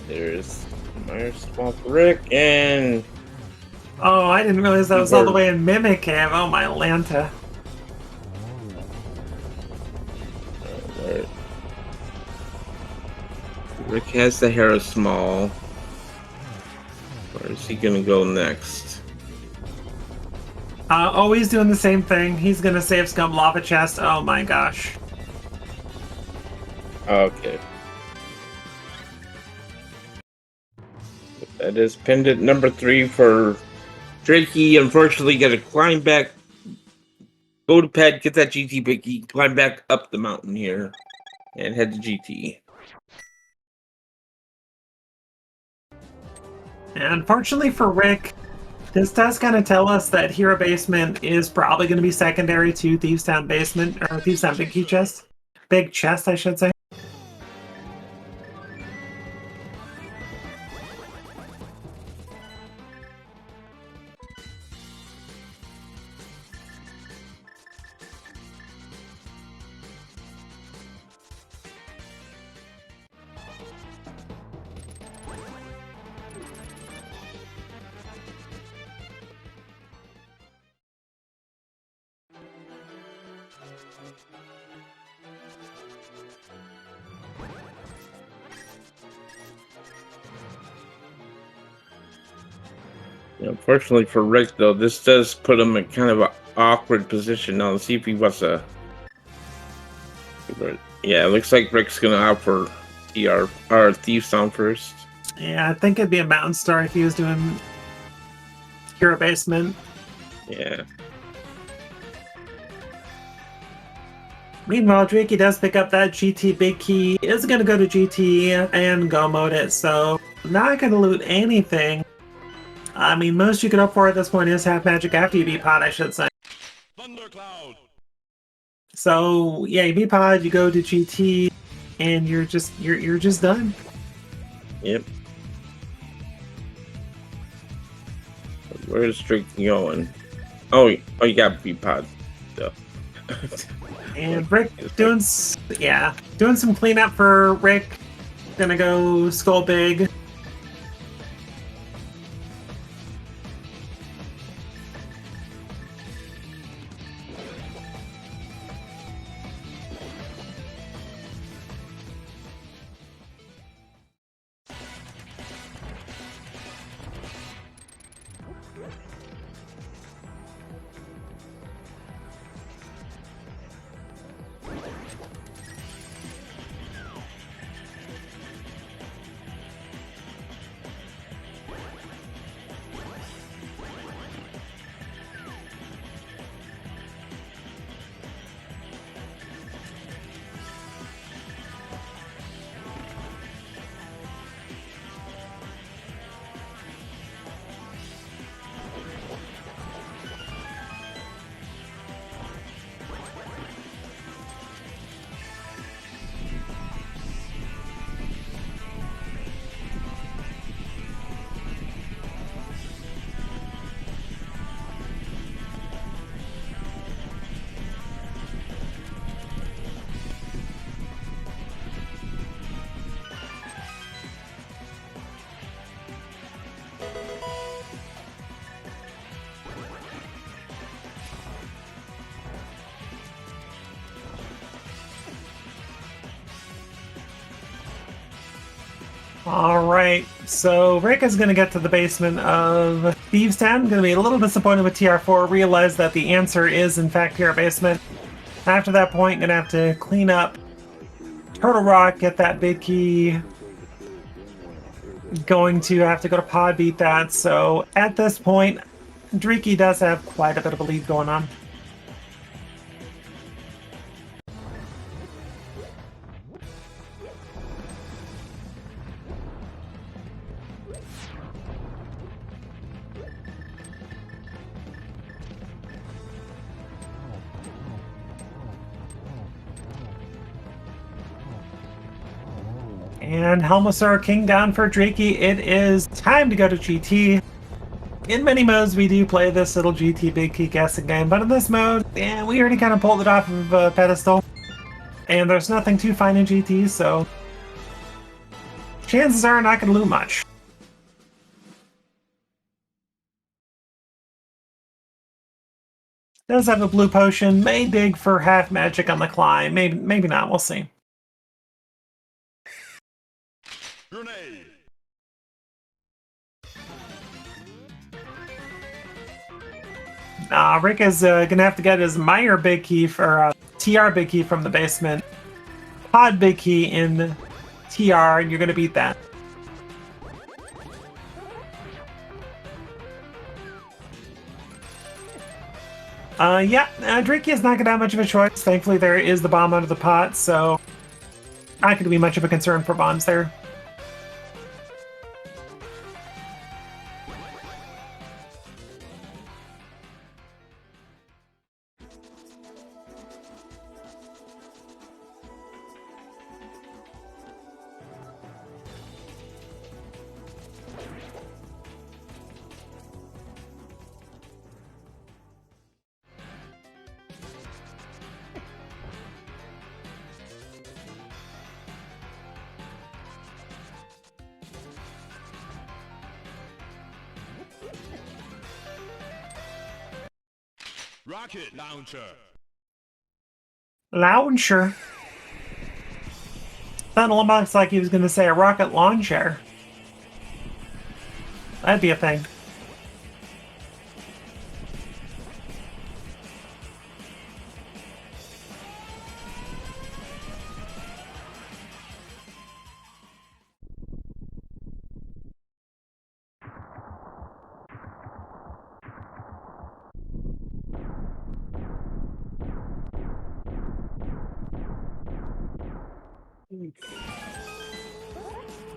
There's my small Rick and...
Oh, I didn't realize that was all the way in Mimic Cave. Oh, my Lanta.
Rick has the Hera small. Where is he gonna go next?
Always doing the same thing. He's gonna save Scum Lava Chest. Oh my gosh.
Okay. That is pendant number 3 for Drakey. Unfortunately, gotta climb back. Go to pad, get that GT Bicky, climb back up the mountain here, and head to GT.
And unfortunately for Rick, this does kind of tell us that Hero Basement is probably going to be secondary to Thieves Town Basement, or Thieves Town Big Key Chest. Big Chest, I should say.
Unfortunately for Rick, though, this does put him in kind of an awkward position. Now, let's see if he wants to. Yeah, it looks like Rick's gonna opt for TR or Thief Sound first.
Yeah, I think it'd be a Mountain Star if he was doing Hero Basement.
Yeah.
Meanwhile, Drakey does pick up that GT big key, is going to go to GT and go mode it, so not going to loot anything. I mean, most you could hope for at this point is half magic after you beat Pod, I should say.
Thundercloud.
So yeah, you beat Pod, you go to GT, and you're just done.
Yep. Where's Drakey going? Oh, you got beat Pod, though.
And Rick doing some cleanup for Rick. Gonna go Skull Big. Alright, so Rick is going to get to the basement of Thieves Town. Going to be a little disappointed with TR4, realize that the answer is in fact Hero Basement. After that point, going to have to clean up Turtle Rock, get that big key. Going to have to go to Pod, beat that. So at this point, Drakey does have quite a bit of a lead going on. And Helmosaur King down for Drakey. It is time to go to GT. In many modes, we do play this little GT Big Key guessing game, but in this mode, yeah, we already kind of pulled it off of a pedestal. And there's nothing too fine in GT, so chances are not going to loot much. Does have a blue potion, may dig for half magic on the climb, maybe not, we'll see.
Grenade.
Rick is gonna have to get his Meyer big key for TR big key from the basement. Pod big key in TR, and you're gonna beat that. Drakey is not gonna have much of a choice. Thankfully, there is the bomb under the pot, so not gonna be much of a concern for bombs there.
Rocket launcher.
Launcher. Sounded almost like he was going to say a rocket launcher. That'd be a thing.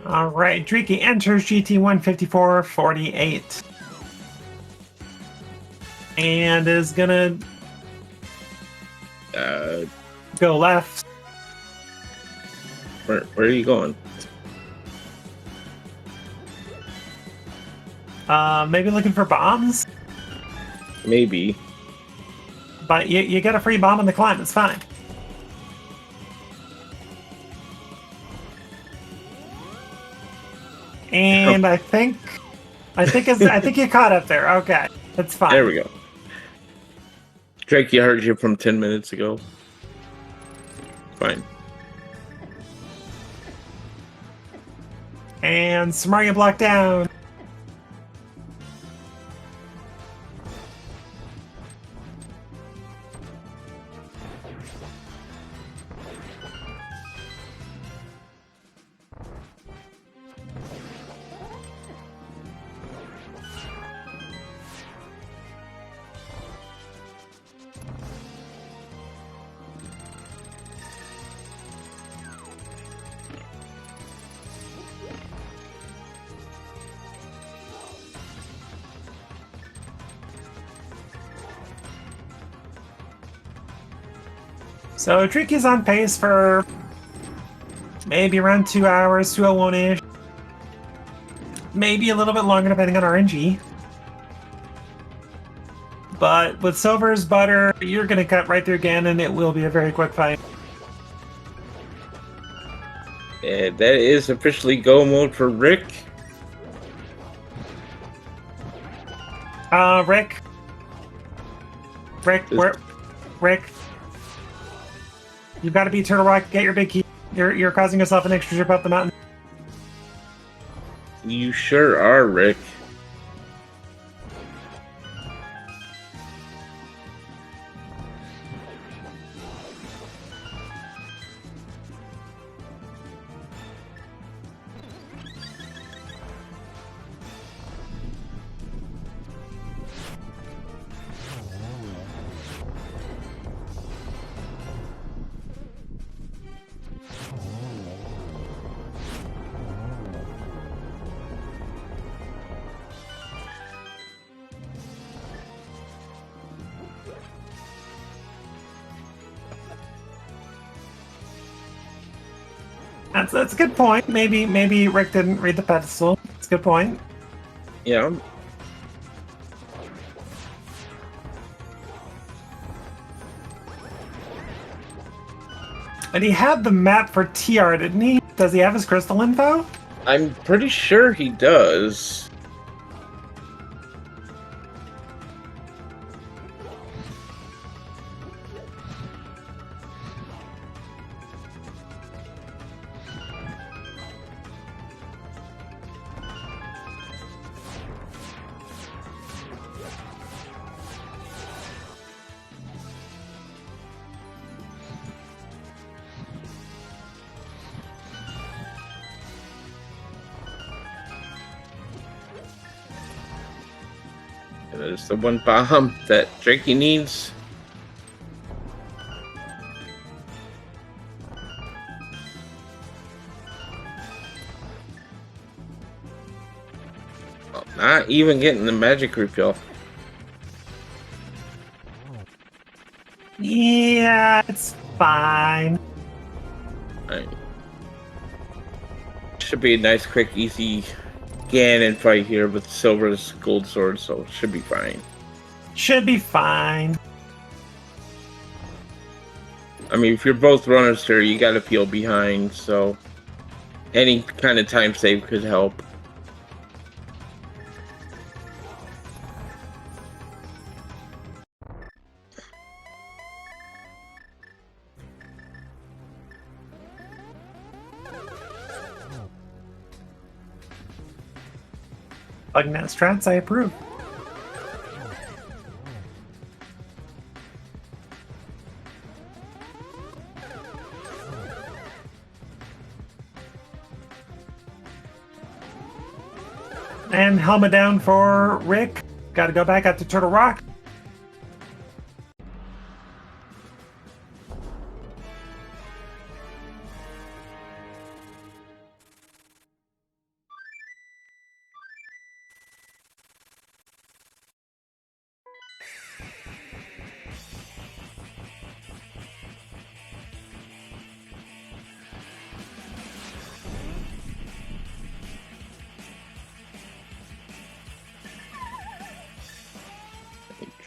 All right, Dreaky enters GT 154.48. And is gonna go left.
Where are you going?
Maybe looking for bombs,
Maybe.
but you get a free bomb on the climb. It's fine. And I think you caught up there. Okay, that's fine.
There we go. Drake, you heard you from 10 minutes ago. Fine.
And Samaria block down. So Triky's on pace for maybe around 2 hours, 201-ish. Maybe a little bit longer depending on RNG. But with Silver's butter, you're going to cut right through again, and it will be a very quick fight.
And that is officially go mode for Rick.
Rick. Rick. You've got to beat Turtle Rock, get your big key. You're causing yourself an extra trip up the mountain.
You sure are, Rick.
That's a good point. Maybe Rick didn't read the pedestal. That's a good point.
Yeah.
And he had the map for TR, didn't he? Does he have his crystal info?
I'm pretty sure he does. There's the one bomb that Drakey needs. Well, not even getting the magic refill.
Yeah, it's fine.
Right. Should be a nice, quick, easy Ganon fight here with Silver's gold sword, so it should be fine.
Should be fine.
I mean, if you're both runners here, you gotta feel behind, so any kind of time save could help.
Bugnet strats, I approve. And helmet down for Rick. Got to go back up to Turtle Rock.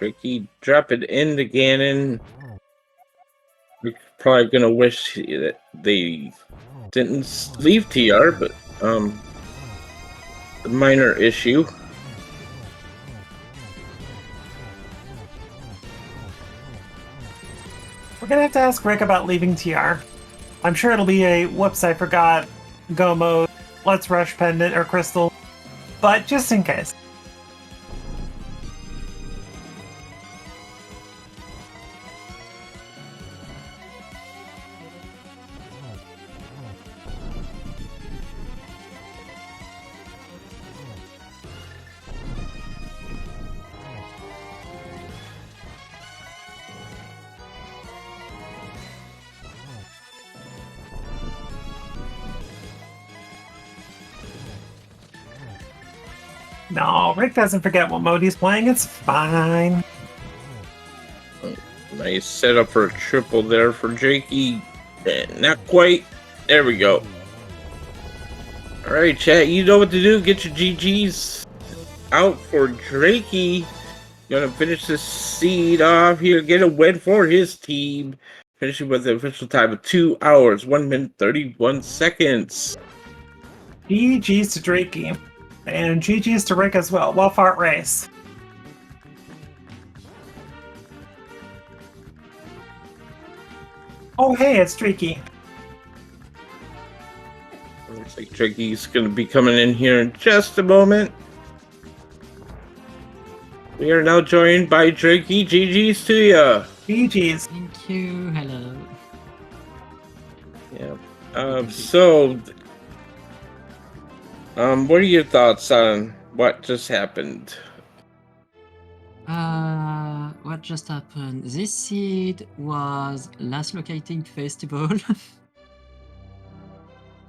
Tricky, drop it in the Ganon. We're probably gonna wish that they didn't leave TR, but a minor issue.
We're gonna have to ask Rick about leaving TR. I'm sure it'll be a whoops, I forgot, go mode, let's rush pendant or crystal, but just in case. No, Rick doesn't forget what mode he's playing. It's fine.
Nice setup for a triple there for Jakey. Not quite. There we go. Alright, chat, you know what to do. Get your GGs out for Drakey. Gonna finish this seed off here. Get a win for his team. Finishing with the official time of 2 hours, 1 minute, 31 seconds.
GG's to Drakey. And GG's to Rick as well. Well fought race. Oh, hey, it's Drakey.
Looks like Drakey's going to be coming in here in just a moment. We are now joined by Drakey. GG's to ya.
GG's.
Thank you. Hello.
Yeah. What are your thoughts on what just happened?
What just happened? This seed was last locating festival.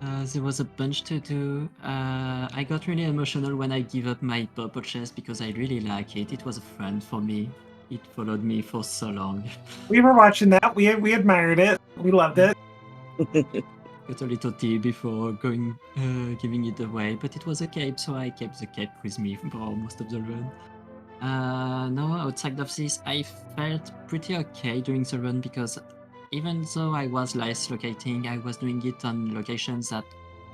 There was a bunch to do. I got really emotional when I gave up my purple chest because I really like it. It was a friend for me. It followed me for so long.
We were watching that. We admired it. We loved it.
Got a little tea before going giving it away, but it was a cape, so I kept the cape with me for most of the run. No, outside of this, I felt pretty okay during the run because even though I was last locating, I was doing it on locations that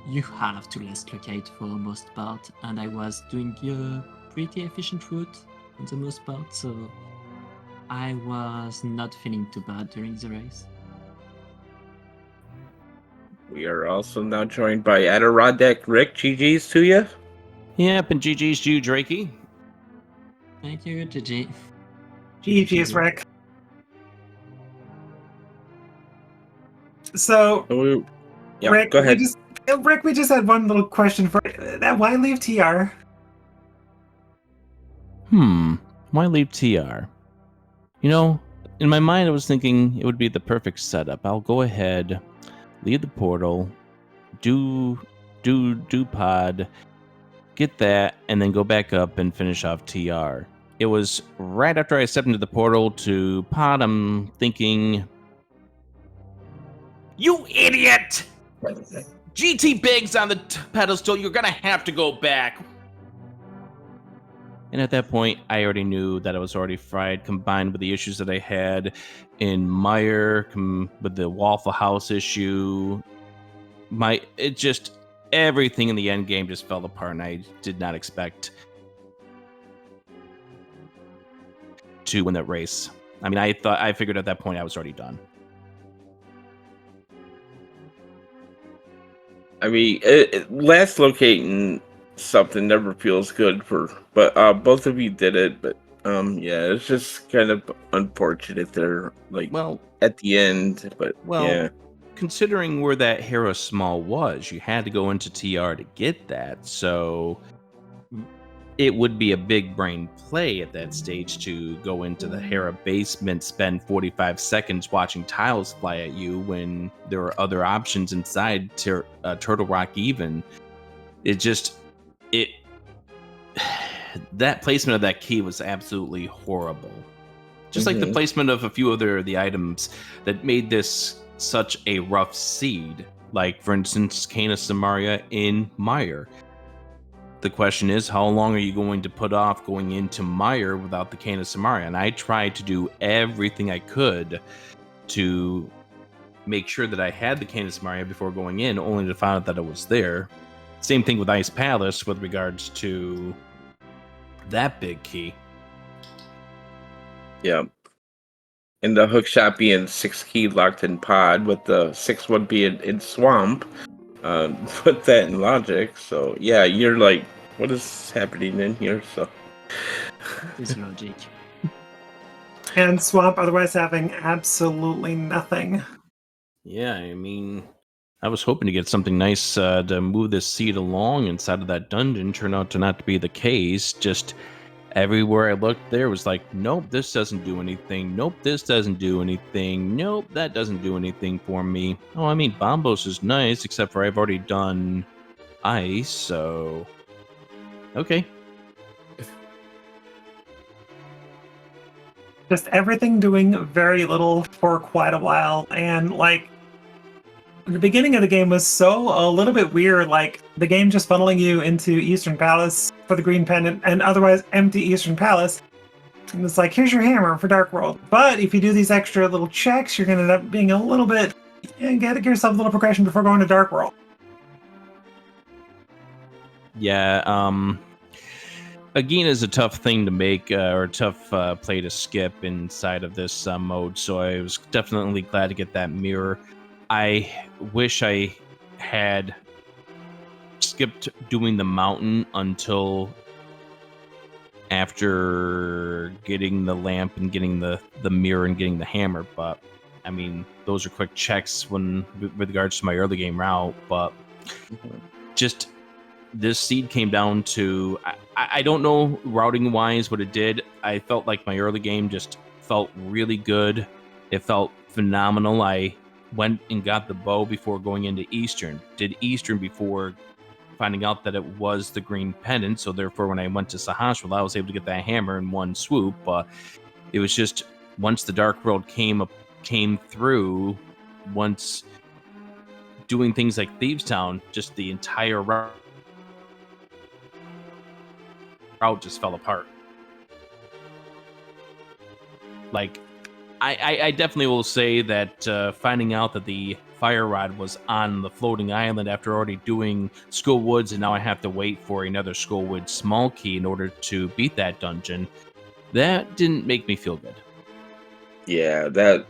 you have to last locate for the most part, and I was doing a pretty efficient route for the most part, so I was not feeling too bad during the race.
We are also now joined by Adirondack Rick. GG's to you.
Yep, and GG's to you, Drakey.
Thank you, GG.
GG's, Rick. So, Rick,
go ahead.
we just had one little question for you. Why leave TR?
Why leave TR? You know, in my mind, I was thinking it would be the perfect setup. I'll go ahead, leave the portal, do pod, get that, and then go back up and finish off TR. It was right after I stepped into the portal to pod, I'm thinking, you idiot! GT Big's on the pedestal, you're gonna have to go back. And at that point, I already knew that I was already fried, combined with the issues that I had in Meyer, with the Waffle House issue. Everything in the end game just fell apart, and I did not expect to win that race. I mean, I figured at that point I was already done.
I mean, last locating something never feels good but both of you did it, but yeah, it's just kind of unfortunate there, at the end, but yeah.
Considering where that Hera Small was, you had to go into TR to get that, so it would be a big brain play at that stage to go into the Hera basement, spend 45 seconds watching tiles fly at you when there are other options inside Turtle Rock even. That placement of that key was absolutely horrible. Just like the placement of a few other the items that made this such a rough seed, like for instance Cana Samaria in Meyer. the question is, how long are you going to put off going into Mire without the Cane of Samaria? And I tried to do everything I could to make sure that I had the Cane of Samaria before going in, only to find out that it was there. Same thing with Ice Palace with regards to that big key.
Yeah. And the hook shot being 6 key locked in pod, with the 6-1 being in swamp. Put that in logic. So yeah, you're like, what is happening in here? So
This logic.
And Swamp otherwise having absolutely nothing.
Yeah, I mean, I was hoping to get something nice to move this seed along inside of that dungeon. Turned out to not be the case. Just everywhere I looked, there was like, nope, this doesn't do anything. Nope, this doesn't do anything. Nope, that doesn't do anything for me. Oh, I mean, Bombos is nice, except for I've already done ice, so okay.
Just everything doing very little for quite a while. And like, the beginning of the game was so a little bit weird, like the game just funneling you into Eastern Palace for the green pendant and otherwise empty Eastern Palace. And it's like, here's your hammer for Dark World. But if you do these extra little checks, you're going to end up being a little bit, get yourself a little progression before going to Dark World.
Yeah, Agena is a tough thing to make, or a tough play to skip inside of this mode, so I was definitely glad to get that mirror. I wish I had skipped doing the mountain until after getting the lamp and getting the mirror and getting the hammer, but I mean, those are quick checks when with regards to my early game route, but just this seed came down to I don't know routing wise what it did. I felt like my early game just felt really good. It felt phenomenal. I went and got the bow before going into Eastern. Did Eastern before finding out that it was the green pendant. So therefore, when I went to Sahasrahla, I was able to get that hammer in one swoop. But it was just once the Dark World came through, once doing things like Thieves Town, just the entire route just fell apart. Like, I definitely will say that finding out that the fire rod was on the floating island after already doing Skull Woods, and now I have to wait for another Skull Woods small key in order to beat that dungeon, that didn't make me feel good.
yeah, that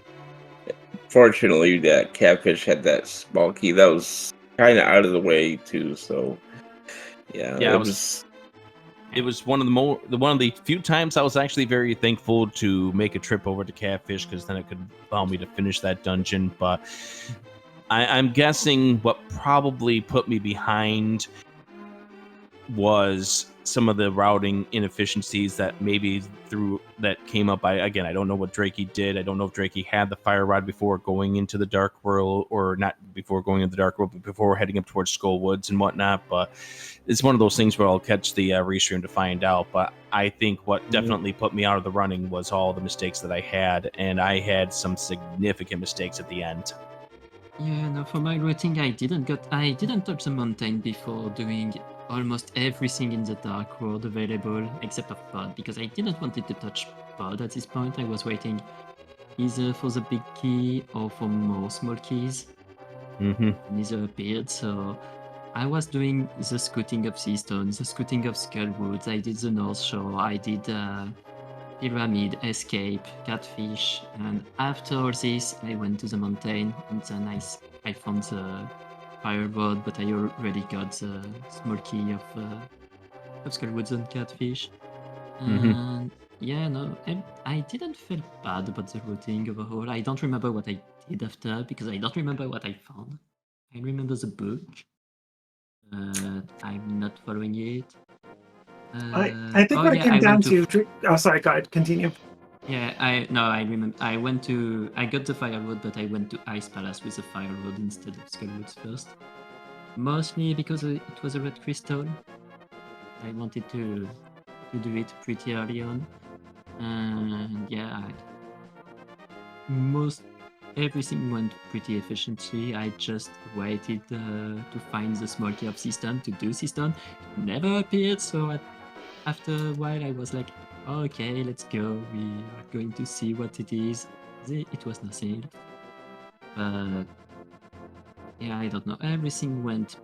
fortunately that catfish had that small key that was kind of out of the way too. So yeah,
Yeah,
it was
it was one of the few times I was actually very thankful to make a trip over to Catfish, because then it could allow me to finish that dungeon. But I'm guessing what probably put me behind was some of the routing inefficiencies that came up. I don't know what Drakey did. I don't know if Drakey had the fire rod before going into the Dark World, or not before going into the Dark World, but before heading up towards Skull Woods and whatnot. But it's one of those things where I'll catch the restream to find out. But I think what definitely put me out of the running was all the mistakes that I had, and I had some significant mistakes at the end.
Yeah, no, for my routing, I didn't touch the mountain before doing almost everything in the Dark World available, except of Pod, because I didn't want it to touch Pod at this point. I was waiting either for the big key or for more small keys.
Mm-hmm.
Neither appeared, so I was doing the scouting of Seastone, the scouting of Skullwoods, I did the North Shore, I did Pyramid, Escape, Catfish, and after all this, I went to the mountain, and then I found the fire rod, but I already got the small key of Skullwoods and Catfish. And yeah, no, I didn't feel bad about the routing overall. I don't remember what I did after, because I don't remember what I found. I remember the book, but I'm not following it.
I think what it
yeah,
came
I
down
went to
to. Oh, sorry, go ahead, continue.
Yeah, I remember. I got the fire rod, but I went to Ice Palace with the fire rod instead of Skullwoods first. Mostly because it was a red crystal. I wanted to do it pretty early on, and yeah, everything went pretty efficiently. I just waited to find the small key of system to do system. It never appeared, so after a while I was like, okay, let's go. We are going to see what it is. It was nothing. But yeah, I don't know. Everything went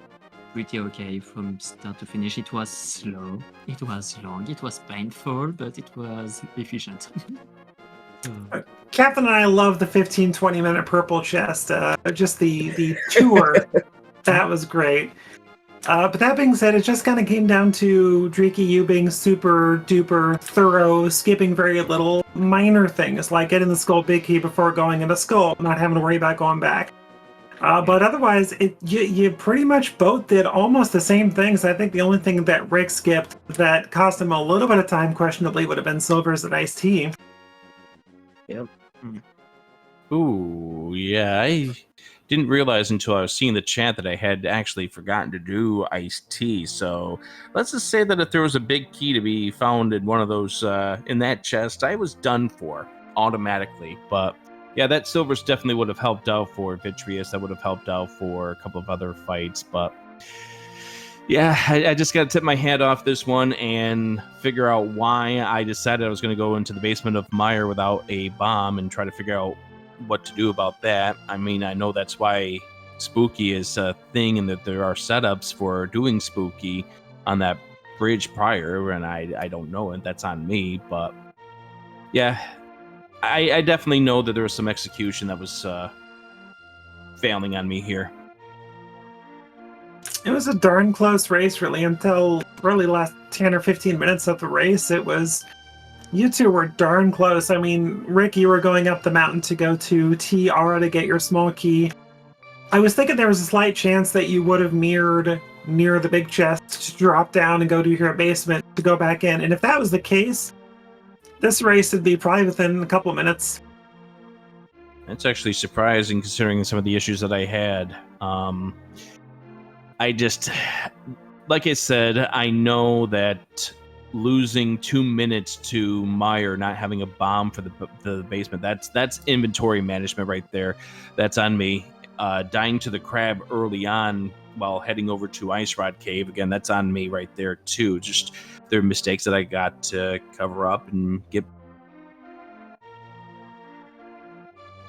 pretty okay from start to finish. It was slow, it was long, it was painful, but it was efficient. So,
Captain and I love the 15-20 minute purple chest. Just the tour. That was great. But that being said, it just kind of came down to Dreaky, you being super duper thorough, skipping very little minor things like getting the skull big key before going into skull, not having to worry about going back. But otherwise, you pretty much both did almost the same things. I think the only thing that Rick skipped that cost him a little bit of time, questionably, would have been Silver's and Iced Tea.
Yep.
Ooh, yeah. I didn't realize until I was seeing the chat that I had actually forgotten to do iced tea. So let's just say that if there was a big key to be found in one of those, in that chest, I was done for automatically. But yeah, that Silver's definitely would have helped out for Vitreous. That would have helped out for a couple of other fights. But yeah, I just got to tip my hat off this one and figure out why I decided I was going to go into the basement of Meyer without a bomb and try to figure out what to do about that. I mean, I know that's why Spooky is a thing and that there are setups for doing Spooky on that bridge prior, and I don't know it. That's on me, but yeah, I definitely know that there was some execution that was failing on me here.
It was a darn close race, really, until really last 10 or 15 minutes of the race. It was... You two were darn close. I mean, Rick, you were going up the mountain to go to TR to get your small key. I was thinking there was a slight chance that you would have mirrored near the big chest to drop down and go to your basement to go back in. And if that was the case, this race would be probably within a couple of minutes.
That's actually surprising considering some of the issues that I had. I just, like I said, I know that losing 2 minutes to Meyer not having a bomb for the basement, that's inventory management right there. That's on me. Dying to the crab early on while heading over to Ice Rod Cave, again, that's on me right there too. Just there are mistakes that I got to cover up and get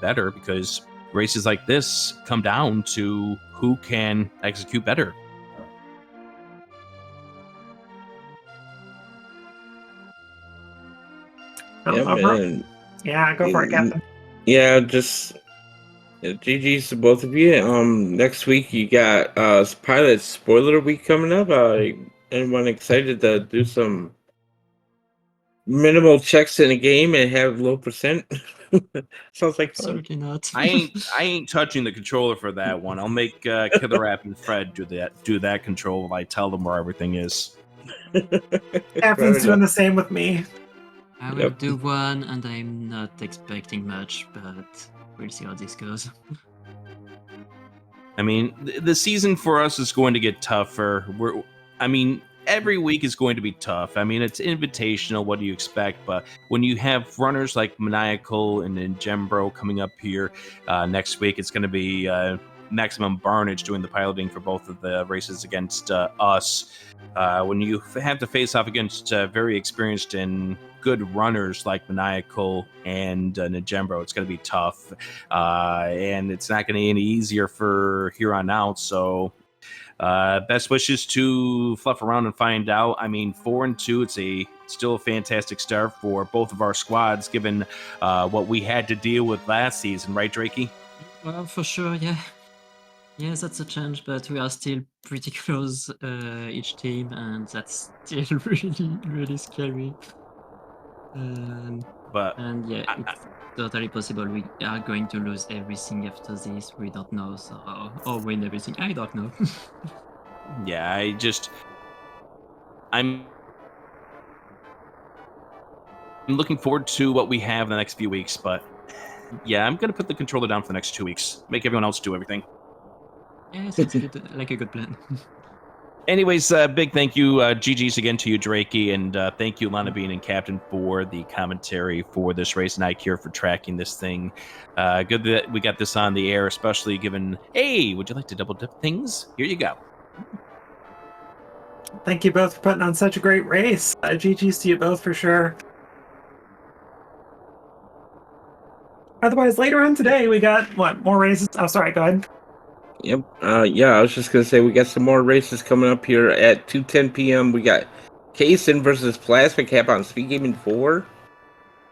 better, because races like this come down to who can execute better.
Yeah, go for it, Captain.
Yeah, just GG's to both of you. Next week you got Pilot Spoiler Week coming up. Anyone excited to do some minimal checks in a game and have low percent? Sounds like fun.
Absolutely not.
I ain't touching the controller for that one. I'll make Killer App and Fred do that control while I tell them where everything is.
Captain's doing the same with me.
I will do one, and I'm not expecting much, but we'll see how this goes.
I mean, the season for us is going to get tougher. Every week is going to be tough. I mean, it's invitational. What do you expect? But when you have runners like Maniacal and Gembro coming up here next week, it's going to be Maximum Barnage doing the piloting for both of the races against us. When you have to face off against very experienced and good runners like Maniacal and Najembro, it's going to be tough. And it's not going to be any easier for here on out. So best wishes to Fluff around and find out. I mean, 4-2, it's still a fantastic start for both of our squads, given what we had to deal with last season, right, Drakey?
Well, for sure, yeah. Yes, that's a change, but we are still pretty close, each team, and that's still really, really scary.
But
and yeah, it's totally possible we are going to lose everything after this. We don't know, so or win everything. I don't know.
yeah, I'm looking forward to what we have in the next few weeks, but yeah, I'm gonna put the controller down for the next 2 weeks. Make everyone else do everything.
Yes, it's good, like a good plan.
Anyways, big thank you, GG's again to you, Drakey, and thank you, Lana Bean and Captain, for the commentary for this race, and ICure for tracking this thing. Good that we got this on the air, especially given, hey, would you like to double dip things? Here you go.
Thank you both for putting on such a great race. GG's to you both for sure. Otherwise, later on today, we got, what, more races? Oh, sorry, go ahead.
Yep. Yeah, I was just gonna say we got some more races coming up here at 2:10 p.m. We got Kaysen versus Plasma Cap on SpeedGaming 4,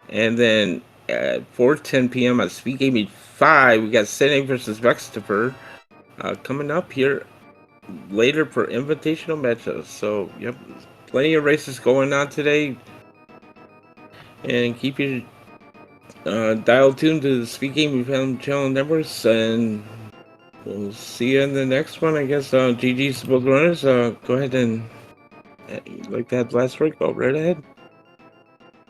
and then at 4:10 p.m. on SpeedGaming 5, we got Sene versus Vextifer coming up here later for invitational matchups. So, yep, plenty of races going on today, and keep your dial tuned to the SpeedGaming Film Channel networks, and we'll see you in the next one. I guess GG's both runners. Go ahead and like that last word. Go right ahead.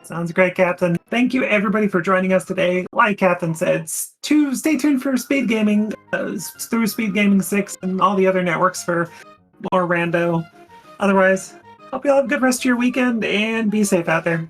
Sounds great, Captain. Thank you, everybody, for joining us today. Like Captain said, stay tuned for Speed Gaming through Speed Gaming 6 and all the other networks for more rando. Otherwise, hope you all have a good rest of your weekend and be safe out there.